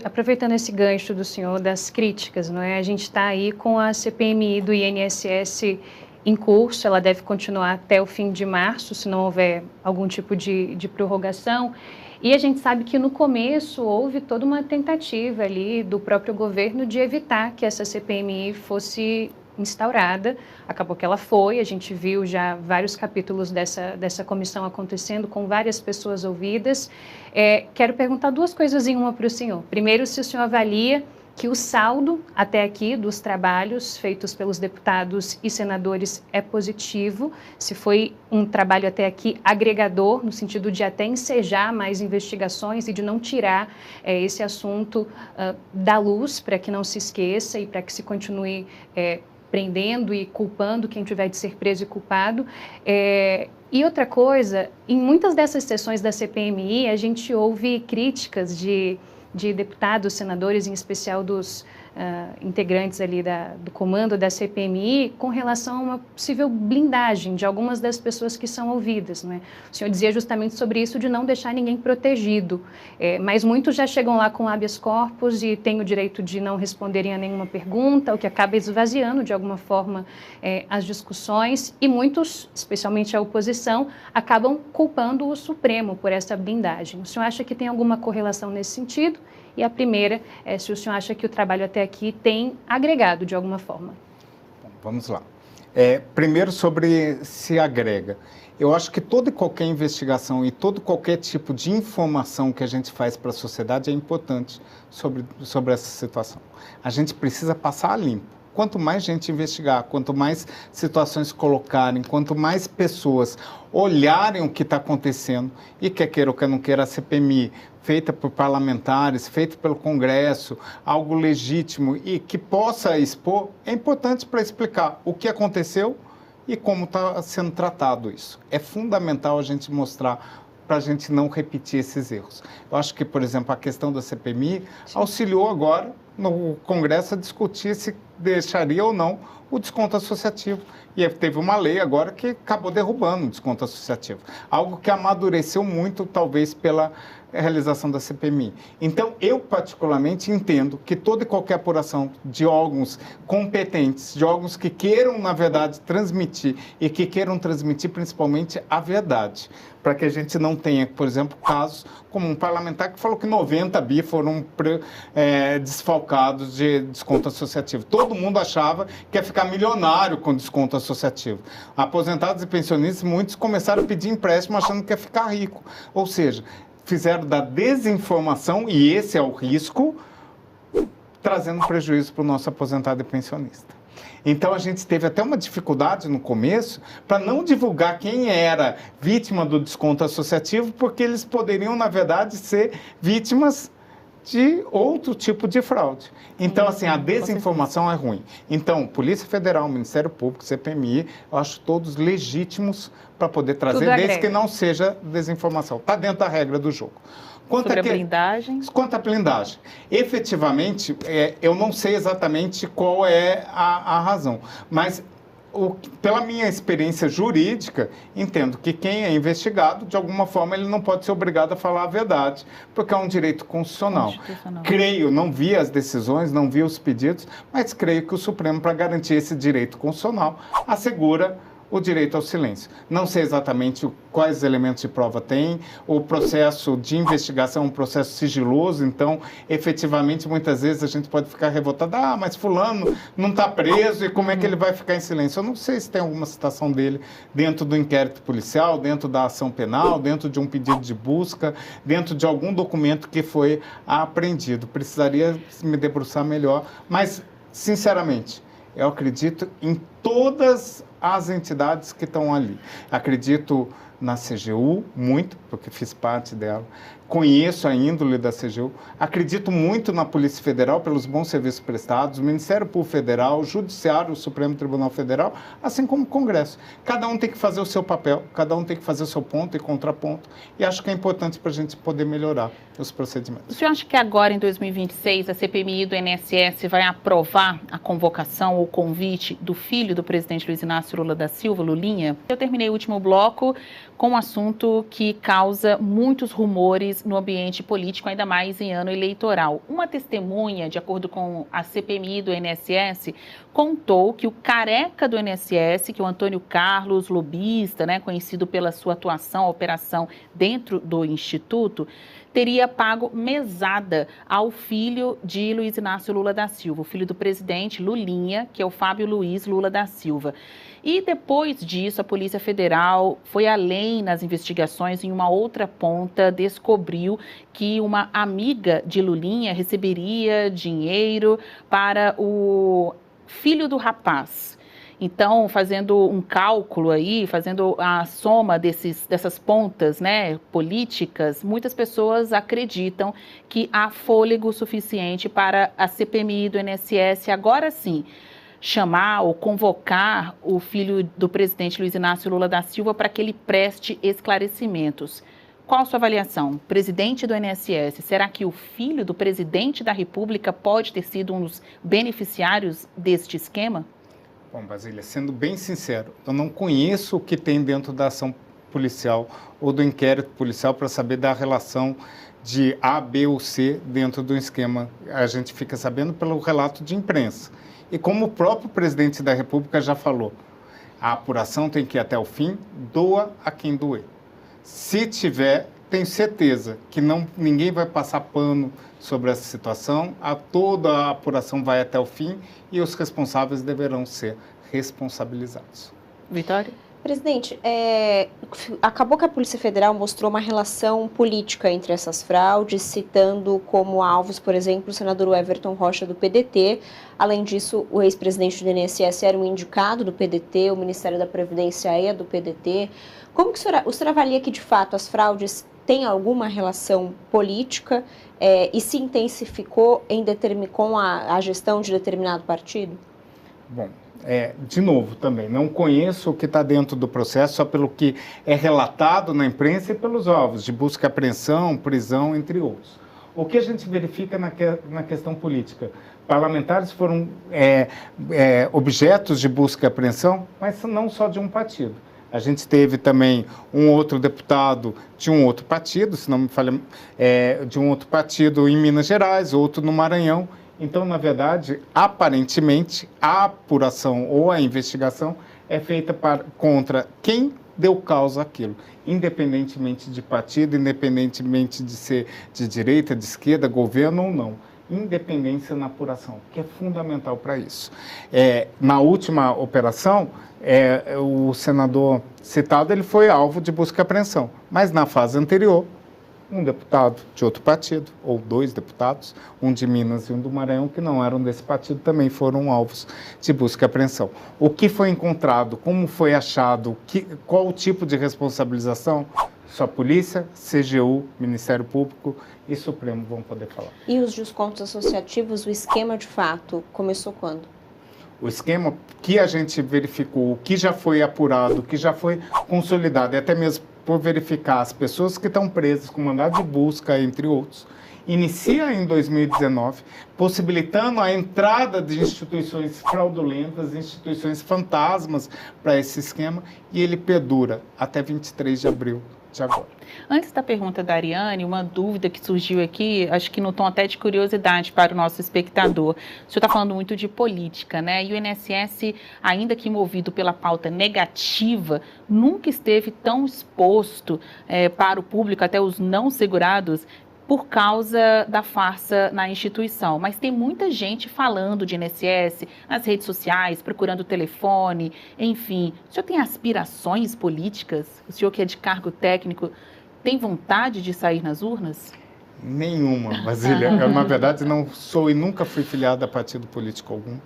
aproveitando esse gancho do senhor das críticas, não é? A gente está aí com a CPMI do INSS em curso, ela deve continuar até o fim de março, se não houver algum tipo de prorrogação. E a gente sabe que no começo houve toda uma tentativa ali do próprio governo de evitar que essa CPMI fosse instaurada. Acabou que ela foi, a gente viu já vários capítulos dessa comissão acontecendo com várias pessoas ouvidas. Quero perguntar duas coisas em uma para o senhor. Primeiro, se o senhor avalia que o saldo até aqui dos trabalhos feitos pelos deputados e senadores é positivo, se foi um trabalho até aqui agregador, no sentido de até ensejar mais investigações e de não tirar esse assunto da luz, para que não se esqueça e para que se continue prendendo e culpando quem tiver de ser preso e culpado. E outra coisa, em muitas dessas sessões da CPMI, a gente ouve críticas de deputados, senadores, em especial dos integrantes ali do comando da CPMI com relação a uma possível blindagem de algumas das pessoas que são ouvidas, não é? O senhor dizia justamente sobre isso de não deixar ninguém protegido, mas muitos já chegam lá com habeas corpus e têm o direito de não responderem a nenhuma pergunta, o que acaba esvaziando de alguma forma as discussões, e muitos, especialmente a oposição, acabam culpando o Supremo por essa blindagem. O senhor acha que tem alguma correlação nesse sentido? E a primeira é se o senhor acha que o trabalho até aqui tem agregado de alguma forma. Bom, vamos lá. Primeiro, sobre se agrega. Eu acho que toda e qualquer investigação e todo qualquer tipo de informação que a gente faz para a sociedade é importante sobre essa situação. A gente precisa passar a limpo. Quanto mais gente investigar, quanto mais situações colocarem, quanto mais pessoas olharem o que está acontecendo, e quer queira ou quer não queira, a CPMI, feita por parlamentares, feita pelo Congresso, algo legítimo e que possa expor, é importante para explicar o que aconteceu e como está sendo tratado isso. É fundamental a gente mostrar para a gente não repetir esses erros. Eu acho que, por exemplo, a questão da CPMI auxiliou agora no Congresso a discutir se deixaria ou não o desconto associativo. E teve uma lei agora que acabou derrubando o desconto associativo. Algo que amadureceu muito, talvez, pela realização da CPMI. Então, eu particularmente entendo que toda e qualquer apuração de órgãos competentes, de órgãos que queiram, na verdade, transmitir e que queiram transmitir principalmente a verdade, para que a gente não tenha, por exemplo, casos como um parlamentar que falou que 90 bi foram desfalcados de desconto associativo. Todo mundo achava que ia ficar milionário com desconto associativo. Aposentados e pensionistas, muitos começaram a pedir empréstimo achando que ia ficar rico. Ou seja, fizeram da desinformação, e esse é o risco, trazendo prejuízo para o nosso aposentado e pensionista. Então, a gente teve até uma dificuldade no começo para não divulgar quem era vítima do desconto associativo, porque eles poderiam, na verdade, ser vítimas de outro tipo de fraude. Então, assim, a desinformação é ruim. Então, Polícia Federal, Ministério Público, CPMI, eu acho todos legítimos para poder trazer, desde que não seja desinformação. Está dentro da regra do jogo. Sobre a blindagem? Quanto à blindagem, efetivamente, eu não sei exatamente qual é a razão, mas pela minha experiência jurídica, entendo que quem é investigado, de alguma forma, ele não pode ser obrigado a falar a verdade, porque é um direito constitucional. Creio, não vi as decisões, não vi os pedidos, mas creio que o Supremo, para garantir esse direito constitucional, assegura o direito ao silêncio. Não sei exatamente quais elementos de prova tem, o processo de investigação é um processo sigiloso, então, efetivamente, muitas vezes a gente pode ficar revoltado, mas fulano não está preso e como é que ele vai ficar em silêncio? Eu não sei se tem alguma citação dele dentro do inquérito policial, dentro da ação penal, dentro de um pedido de busca, dentro de algum documento que foi apreendido. Precisaria me debruçar melhor, mas, sinceramente, eu acredito em todas as entidades que estão ali. Acredito na CGU, muito, porque fiz parte dela. Conheço a índole da CGU. Acredito muito na Polícia Federal, pelos bons serviços prestados, o Ministério Público Federal, o Judiciário, o Supremo Tribunal Federal, assim como o Congresso. Cada um tem que fazer o seu papel, cada um tem que fazer o seu ponto e contraponto, e acho que é importante para a gente poder melhorar os procedimentos. O senhor acha que agora, em 2026, a CPMI do INSS vai aprovar a convocação ou convite do filho do presidente Luiz Inácio Lula da Silva, Lulinha? Eu terminei o último bloco com um assunto que causa muitos rumores no ambiente político, ainda mais em ano eleitoral. Uma testemunha, de acordo com a CPMI do INSS, contou que o careca do INSS, que é o Antônio Carlos, lobista, conhecido pela sua atuação, operação dentro do Instituto, teria pago mesada ao filho de Luiz Inácio Lula da Silva, o filho do presidente Lulinha, que é o Fábio Luiz Lula da Silva. E depois disso, a Polícia Federal foi além nas investigações, em uma outra ponta, descobriu que uma amiga de Lulinha receberia dinheiro para o filho do rapaz. Então, fazendo um cálculo aí, fazendo a soma dessas pontas, políticas, muitas pessoas acreditam que há fôlego suficiente para a CPMI do INSS, agora sim, chamar ou convocar o filho do presidente Luiz Inácio Lula da Silva para que ele preste esclarecimentos. Qual a sua avaliação? Presidente do INSS, será que o filho do presidente da República pode ter sido um dos beneficiários deste esquema? Bom, Basília, sendo bem sincero, eu não conheço o que tem dentro da ação policial ou do inquérito policial para saber da relação de A, B ou C dentro do esquema. A gente fica sabendo pelo relato de imprensa. E como o próprio presidente da República já falou, a apuração tem que ir até o fim, doa a quem doer. Se tiver, tenho certeza que ninguém vai passar pano sobre essa situação, toda a apuração vai até o fim e os responsáveis deverão ser responsabilizados. Vitória? Presidente, acabou que a Polícia Federal mostrou uma relação política entre essas fraudes, citando como alvos, por exemplo, o senador Everton Rocha, do PDT. Além disso, o ex-presidente do INSS era um indicado do PDT, o Ministério da Previdência é do PDT. Como que o senhor avalia que, de fato, as fraudes têm alguma relação política e se intensificou com a gestão de determinado partido? Bom, de novo também, não conheço o que está dentro do processo, só pelo que é relatado na imprensa e pelos alvos de busca e apreensão, prisão, entre outros. O que a gente verifica na questão política? Parlamentares foram objetos de busca e apreensão, mas não só de um partido. A gente teve também um outro deputado de um outro partido, se não me falha, de um outro partido em Minas Gerais, outro no Maranhão. Então, na verdade, aparentemente, a apuração ou a investigação é feita contra quem deu causa àquilo, independentemente de partido, independentemente de ser de direita, de esquerda, governo ou não. Independência na apuração, que é fundamental para isso. Na última operação, o senador citado ele foi alvo de busca e apreensão, mas na fase anterior, um deputado de outro partido, ou 2 deputados, um de Minas e um do Maranhão, que não eram desse partido, também foram alvos de busca e apreensão. O que foi encontrado, como foi achado, qual o tipo de responsabilização, só a polícia, CGU, Ministério Público e Supremo vão poder falar. E os descontos associativos, o esquema de fato, começou quando? O esquema que a gente verificou, o que já foi apurado, o que já foi consolidado, e até mesmo por verificar as pessoas que estão presas com mandado de busca, entre outros, inicia em 2019, possibilitando a entrada de instituições fraudulentas, instituições fantasmas para esse esquema, e ele perdura até 23 de abril de agora. Antes da pergunta da Ariane, uma dúvida que surgiu aqui, acho que no tom até de curiosidade para o nosso espectador. O senhor está falando muito de política, né? E o INSS, ainda que movido pela pauta negativa, nunca esteve tão exposto para o público, até os não segurados, por causa da farsa na instituição. Mas tem muita gente falando de INSS nas redes sociais, procurando telefone, enfim. O senhor tem aspirações políticas? O senhor que é de cargo técnico tem vontade de sair nas urnas? Nenhuma, Basília. Eu, na verdade, não sou e nunca fui filiado a partido político algum.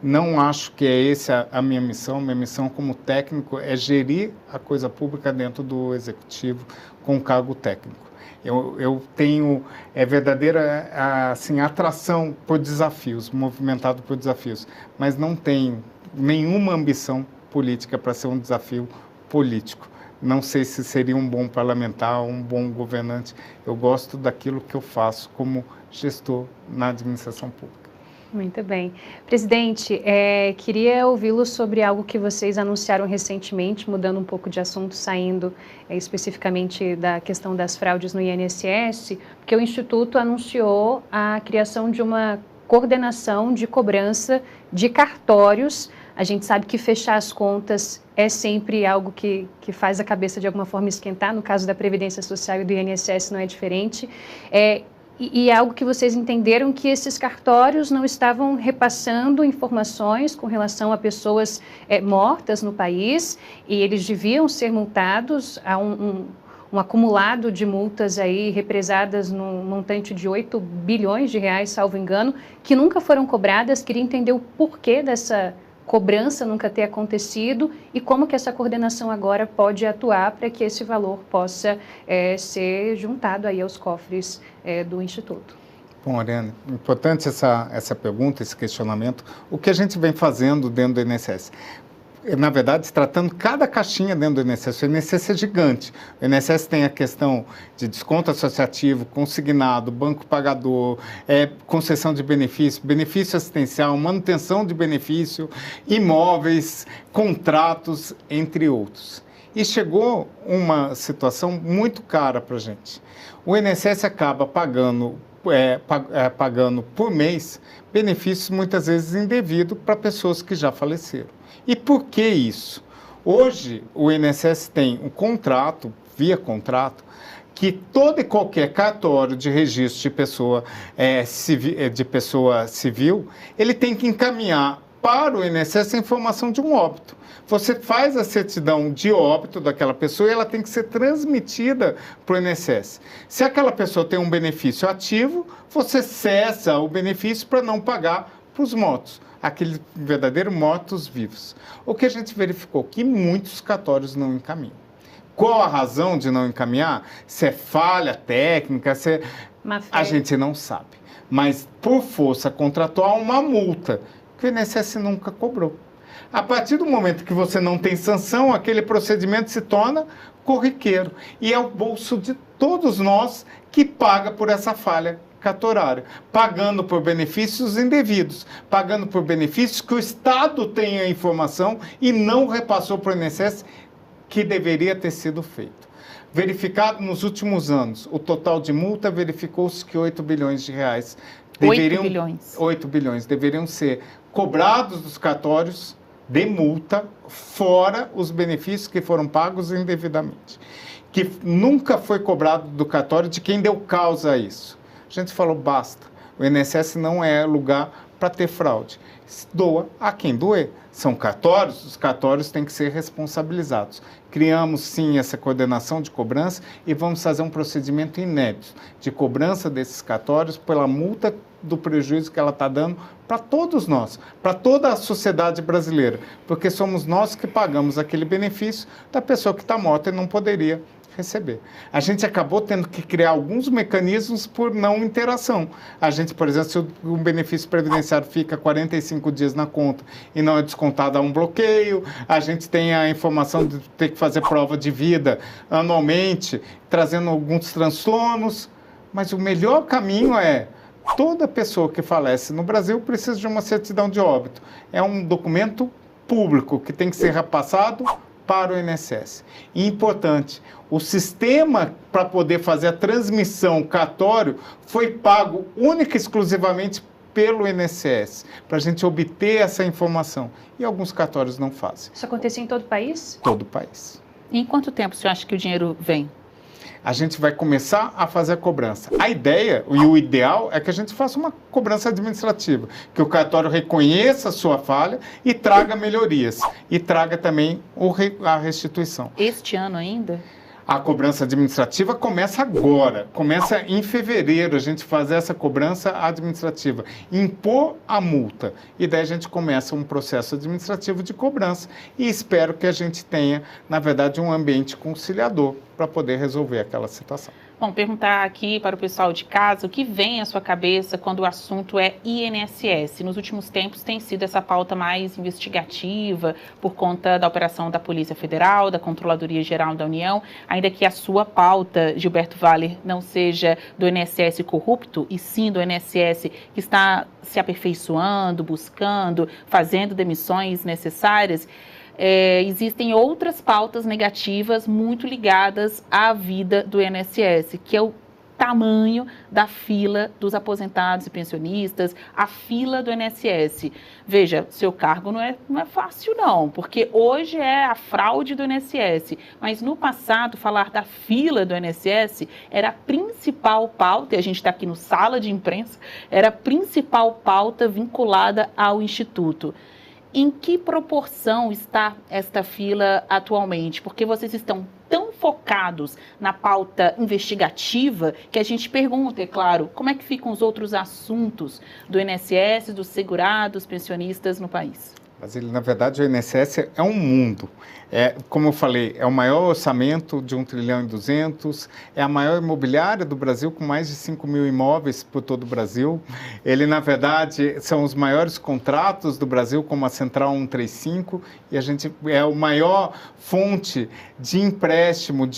Não acho que é essa a minha missão. Minha missão como técnico é gerir a coisa pública dentro do executivo com cargo técnico. Eu tenho verdadeira assim, atração por desafios, movimentado por desafios, mas não tenho nenhuma ambição política para ser um desafio político. Não sei se seria um bom parlamentar, um bom governante. Eu gosto daquilo que eu faço como gestor na administração pública. Muito bem. Presidente, queria ouvi-lo sobre algo que vocês anunciaram recentemente, mudando um pouco de assunto, saindo especificamente da questão das fraudes no INSS, porque o Instituto anunciou a criação de uma coordenação de cobrança de cartórios. A gente sabe que fechar as contas é sempre algo que faz a cabeça de alguma forma esquentar. No caso da Previdência Social e do INSS não é diferente. E é algo que vocês entenderam que esses cartórios não estavam repassando informações com relação a pessoas mortas no país e eles deviam ser multados a um acumulado de multas aí represadas num montante de 8 bilhões de reais, salvo engano, que nunca foram cobradas. Queria entender o porquê dessa cobrança nunca ter acontecido e como que essa coordenação agora pode atuar para que esse valor possa ser juntado aí aos cofres do Instituto. Bom, Ariane, importante essa pergunta, esse questionamento. O que a gente vem fazendo dentro do INSS? na verdade, tratando cada caixinha dentro do INSS. O INSS é gigante. O INSS tem a questão de desconto associativo, consignado, banco pagador, concessão de benefício, benefício assistencial, manutenção de benefício, imóveis, contratos, entre outros. E chegou uma situação muito cara para a gente. O INSS acaba pagando por mês benefícios muitas vezes indevidos para pessoas que já faleceram. E por que isso? Hoje o INSS tem um contrato, via contrato, que todo e qualquer cartório de registro de pessoa civil, ele tem que encaminhar para o INSS a informação de um óbito. Você faz a certidão de óbito daquela pessoa e ela tem que ser transmitida para o INSS. Se aquela pessoa tem um benefício ativo, você cessa o benefício para não pagar para os mortos, aqueles verdadeiros mortos-vivos. O que a gente verificou? Que muitos cartórios não encaminham. Qual a razão de não encaminhar? Se é falha técnica, a gente não sabe. Mas, por força contratual, uma multa que o INSS nunca cobrou. A partir do momento que você não tem sanção, aquele procedimento se torna corriqueiro. E é o bolso de todos nós que paga por essa falha cartorária, pagando por benefícios indevidos, pagando por benefícios que o Estado tem a informação e não repassou para o INSS, que deveria ter sido feito. Verificado nos últimos anos, o total de multa verificou-se que 8 bilhões de reais 8 bilhões deveriam ser cobrados dos cartórios de multa, fora os benefícios que foram pagos indevidamente. Que nunca foi cobrado do cartório de quem deu causa a isso. A gente falou, basta. O INSS não é lugar para ter fraude. Doa a quem doer. São cartórios, os cartórios têm que ser responsabilizados. Criamos, sim, essa coordenação de cobrança e vamos fazer um procedimento inédito de cobrança desses cartórios pela multa do prejuízo que ela está dando para todos nós, para toda a sociedade brasileira, porque somos nós que pagamos aquele benefício da pessoa que está morta e não poderia receber. A gente acabou tendo que criar alguns mecanismos por não interação. A gente, por exemplo, se um benefício previdenciário fica 45 dias na conta e não é descontado, há um bloqueio, a gente tem a informação de ter que fazer prova de vida anualmente, trazendo alguns transtornos, mas o melhor caminho é toda pessoa que falece no Brasil precisa de uma certidão de óbito. É um documento público que tem que ser repassado para o INSS. E importante, o sistema para poder fazer a transmissão cartório foi pago única e exclusivamente pelo INSS, para a gente obter essa informação. E alguns cartórios não fazem. Isso acontecia em todo o país? Todo o país. E em quanto tempo você acha que o dinheiro vem? A gente vai começar a fazer a cobrança. A ideia e o ideal é que a gente faça uma cobrança administrativa, que o cartório reconheça a sua falha e traga melhorias, e traga também a restituição. Este ano ainda? A cobrança administrativa começa agora, começa em fevereiro, a gente fazer essa cobrança administrativa, impor a multa. E daí a gente começa um processo administrativo de cobrança e espero que a gente tenha, na verdade, um ambiente conciliador para poder resolver aquela situação. Bom, perguntar aqui para o pessoal de casa o que vem à sua cabeça quando o assunto é INSS. Nos últimos tempos tem sido essa pauta mais investigativa por conta da operação da Polícia Federal, da Controladoria Geral da União, ainda que a sua pauta, Gilberto Valler, não seja do INSS corrupto, e sim do INSS que está se aperfeiçoando, buscando, fazendo demissões necessárias. Existem outras pautas negativas muito ligadas à vida do INSS, que é o tamanho da fila dos aposentados e pensionistas, a fila do INSS. Veja, seu cargo não é fácil não, porque hoje é a fraude do INSS, mas no passado falar da fila do INSS era a principal pauta, e a gente está aqui no sala de imprensa, era a principal pauta vinculada ao Instituto. Em que proporção está esta fila atualmente? Porque vocês estão tão focados na pauta investigativa que a gente pergunta, é claro, como é que ficam os outros assuntos do INSS, dos segurados, pensionistas no país? Basílio, na verdade, o INSS é um mundo. Como eu falei, é o maior orçamento de 1 trilhão e 200, é a maior imobiliária do Brasil, com mais de 5 mil imóveis por todo o Brasil. Ele, na verdade, são os maiores contratos do Brasil, como a Central 135, e a gente é a maior fonte de empréstimo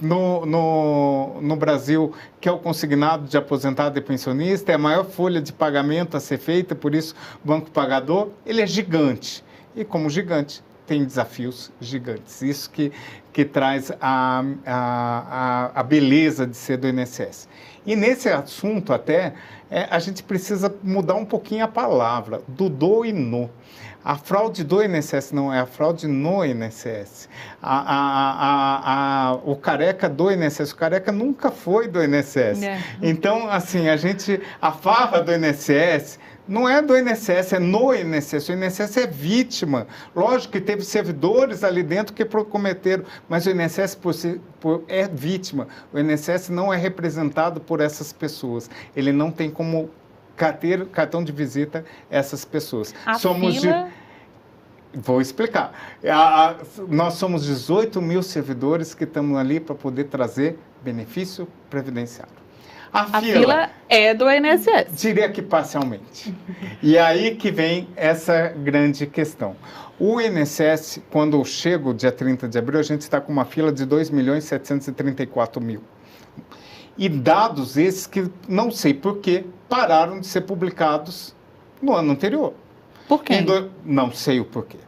no Brasil, que é o consignado de aposentado e pensionista, é a maior folha de pagamento a ser feita, por isso o Banco Pagador, ele é gigante. E como gigante, tem desafios gigantes. Isso que traz a beleza de ser do INSS. E nesse assunto até, a gente precisa mudar um pouquinho a palavra, do e no. A fraude do INSS não é a fraude no INSS. O careca do INSS, o careca nunca foi do INSS. Então, assim, a farra do INSS não é do INSS, é no INSS. O INSS é vítima. Lógico que teve servidores ali dentro que cometeram, mas o INSS é vítima. O INSS não é representado por essas pessoas. Ele não tem como cartão de visita essas pessoas. Vou explicar. Nós somos 18 mil servidores que estamos ali para poder trazer benefício previdenciário. A fila é do INSS. Diria que parcialmente. E aí que vem essa grande questão. O INSS, quando eu chego dia 30 de abril, a gente está com uma fila de 2.734.000. E dados esses que, não sei por quê, pararam de ser publicados no ano anterior. Por quê? Não sei o porquê.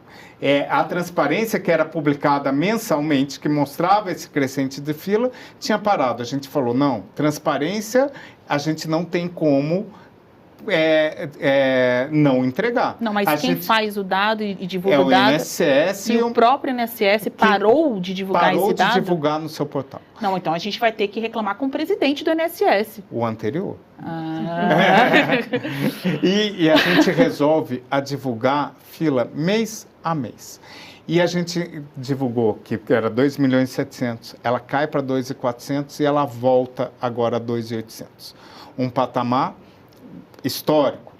A transparência que era publicada mensalmente, que mostrava esse crescente de fila, tinha parado. A gente falou, não, transparência a gente não tem como não entregar. Não, mas quem faz o dado e divulga o dado... É o INSS. E o próprio INSS parou de divulgar esse dado? Parou de divulgar no seu portal. Não, então a gente vai ter que reclamar com o presidente do INSS. O anterior. E a gente resolve a divulgar fila mês a mês. E a gente divulgou que era 2.700.000, ela cai para 2.400.000 e ela volta agora a 2.800. Um patamar histórico,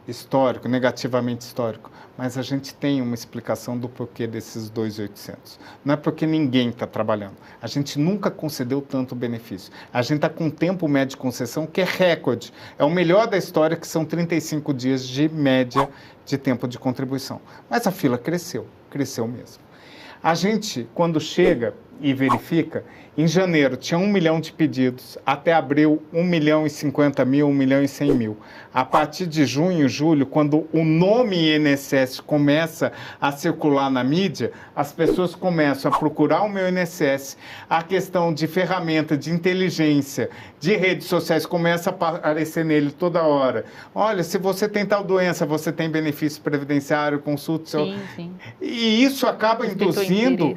negativamente histórico, mas a gente tem uma explicação do porquê desses 2.800. Não é porque ninguém está trabalhando. A gente nunca concedeu tanto benefício. A gente está com um tempo médio de concessão que é recorde. É o melhor da história, que são 35 dias de média de tempo de contribuição. Mas a fila cresceu mesmo. A gente, quando chega e verifica, em janeiro tinha 1 milhão de pedidos, até abril 1.050.000, 1.100.000. A partir de junho, julho, quando o nome INSS começa a circular na mídia, as pessoas começam a procurar o meu INSS, a questão de ferramenta, de inteligência, de redes sociais começa a aparecer nele toda hora. Olha, se você tem tal doença, você tem benefício previdenciário, consulta... Sim. E isso acaba induzindo...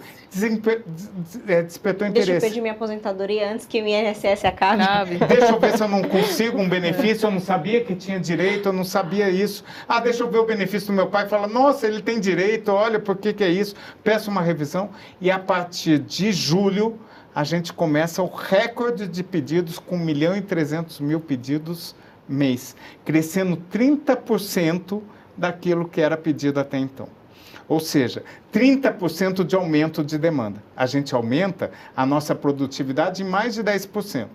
Despertou interesse. Deixa eu pedir minha aposentadoria antes que o INSS acabe. Deixa eu ver se eu não consigo um benefício, eu não sabia que tinha direito, eu não sabia isso. Deixa eu ver o benefício do meu pai, fala, nossa, ele tem direito, olha, por que é isso? Peço uma revisão. E a partir de julho, a gente começa o recorde de pedidos com 1.300.000 pedidos mês, crescendo 30% daquilo que era pedido até então. Ou seja, 30% de aumento de demanda. A gente aumenta a nossa produtividade em mais de 10%.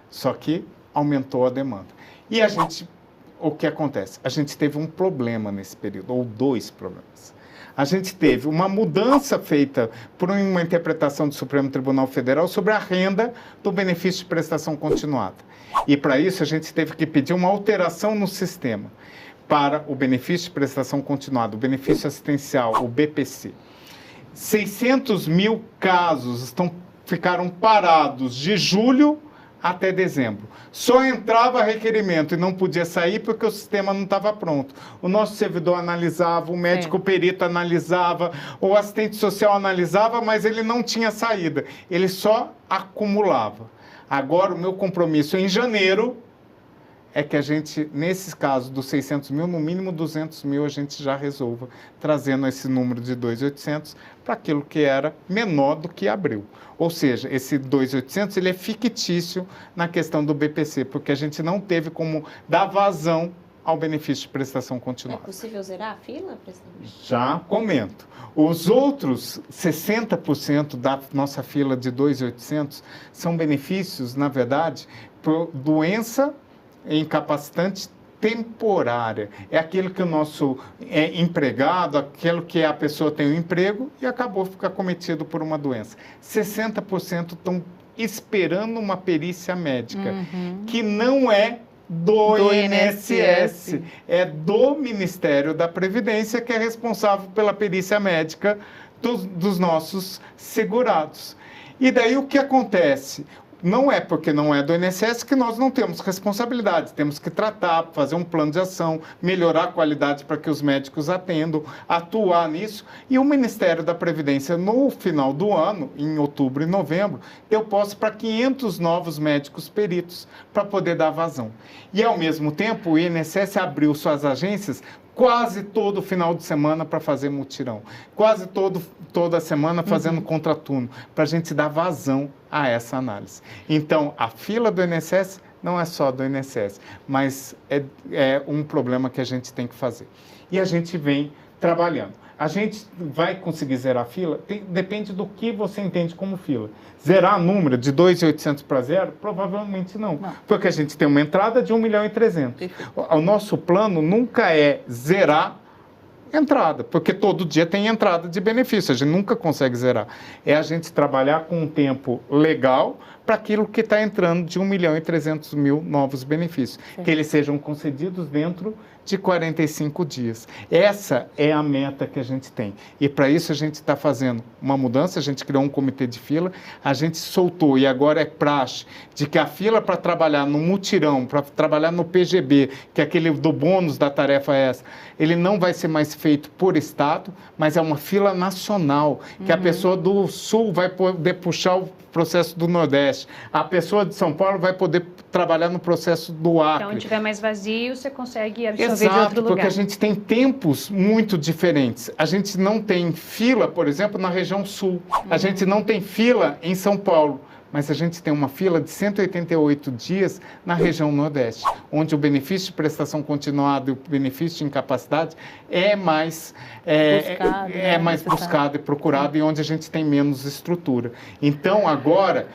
Só que aumentou a demanda. E o que acontece? A gente teve um problema nesse período, ou 2 problemas. A gente teve uma mudança feita por uma interpretação do Supremo Tribunal Federal sobre a renda do benefício de prestação continuada. E para isso a gente teve que pedir uma alteração no sistema para o benefício de prestação continuada, o benefício assistencial, o BPC. 600.000 casos ficaram parados de julho até dezembro. Só entrava requerimento e não podia sair porque o sistema não estava pronto. O nosso servidor analisava, o médico perito analisava, o assistente social analisava, mas ele não tinha saída. Ele só acumulava. Agora, o meu compromisso em janeiro é que a gente, nesses casos dos 600.000, no mínimo 200.000 a gente já resolva, trazendo esse número de 2.800 para aquilo que era menor do que abril. Ou seja, esse 2.800 ele é fictício na questão do BPC, porque a gente não teve como dar vazão ao benefício de prestação continuada. É possível zerar a fila, presidente? Já comento. Os outros 60% da nossa fila de 2.800 são benefícios, na verdade, por doença incapacitante temporária. É aquele que o nosso empregado, aquele que a pessoa tem um emprego e acabou de ficar cometido por uma doença. 60% estão esperando uma perícia médica, que não é do INSS, é do Ministério da Previdência, que é responsável pela perícia médica dos nossos segurados. E daí o que acontece? Não é porque não é do INSS que nós não temos responsabilidade. Temos que tratar, fazer um plano de ação, melhorar a qualidade para que os médicos atendam, atuar nisso. E o Ministério da Previdência, no final do ano, em outubro e novembro, deu posse para 500 novos médicos peritos para poder dar vazão. E, ao mesmo tempo, o INSS abriu suas agências quase todo final de semana para fazer mutirão, quase toda semana fazendo contraturno, para a gente dar vazão a essa análise. Então, a fila do INSS não é só do INSS, mas é um problema que a gente tem que fazer. E a gente vem trabalhando. A gente vai conseguir zerar a fila? Depende do que você entende como fila. Zerar o número de 2.800 para zero? Provavelmente não. Porque a gente tem uma entrada de 1.300.000. O nosso plano nunca é zerar entrada, porque todo dia tem entrada de benefício, a gente nunca consegue zerar. É a gente trabalhar com um tempo legal para aquilo que está entrando de 1.300.000 novos benefícios, que eles sejam concedidos dentro de 45 dias. Essa é a meta que a gente tem. E para isso a gente está fazendo uma mudança, a gente criou um comitê de fila, a gente soltou, e agora é praxe, de que a fila para trabalhar no mutirão, para trabalhar no PGB, que é aquele do bônus da tarefa essa, ele não vai ser mais feito por estado, mas é uma fila nacional, que a pessoa do Sul vai poder puxar o processo do Nordeste, a pessoa de São Paulo vai poder trabalhar no processo do Acre. Então, onde tiver mais vazio, você consegue absorver Exato, de outro lugar. porque a gente tem tempos muito diferentes. A gente não tem fila, por exemplo, na região Sul. A gente não tem fila em São Paulo. Mas a gente tem uma fila de 188 dias na região Nordeste, onde o benefício de prestação continuada e o benefício de incapacidade é mais buscado e procurado, e onde a gente tem menos estrutura. Então, agora,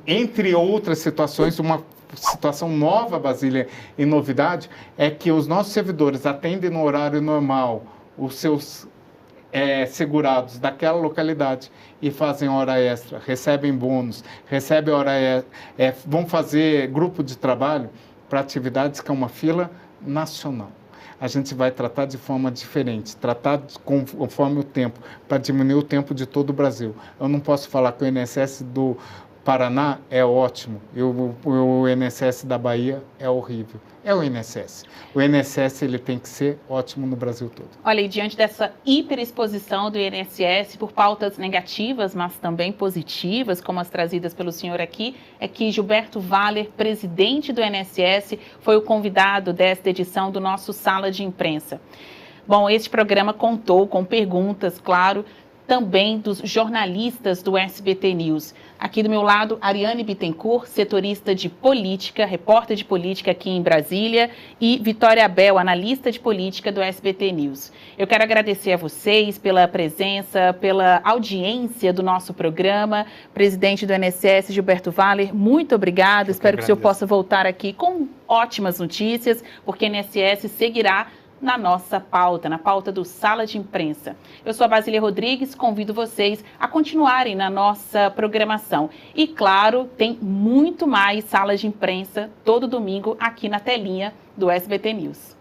entre outras situações, uma situação nova, Basília, e novidade, é que os nossos servidores atendem no horário normal os seus segurados daquela localidade e fazem hora extra, recebem bônus, recebem hora extra, vão fazer grupo de trabalho para atividades que é uma fila nacional. A gente vai tratar de forma diferente, tratar conforme o tempo, para diminuir o tempo de todo o Brasil. Eu não posso falar que o INSS do Paraná é ótimo e o INSS da Bahia é horrível. É o INSS. O INSS ele tem que ser ótimo no Brasil todo. Olha, e diante dessa hiperexposição do INSS por pautas negativas, mas também positivas, como as trazidas pelo senhor aqui, é que Gilberto Valler, presidente do INSS, foi o convidado desta edição do nosso Sala de Imprensa. Bom, este programa contou com perguntas, claro, também dos jornalistas do SBT News. Aqui do meu lado, Ariane Bittencourt, setorista de política, repórter de política aqui em Brasília, e Vitória Abel, analista de política do SBT News. Eu quero agradecer a vocês pela presença, pela audiência do nosso programa. Presidente do INSS, Gilberto Valler, muito obrigado. Espero que o senhor possa voltar aqui com ótimas notícias, porque o INSS seguirá na nossa pauta, na pauta do Sala de Imprensa. Eu sou a Basília Rodrigues, convido vocês a continuarem na nossa programação. E, claro, tem muito mais Sala de Imprensa todo domingo aqui na telinha do SBT News.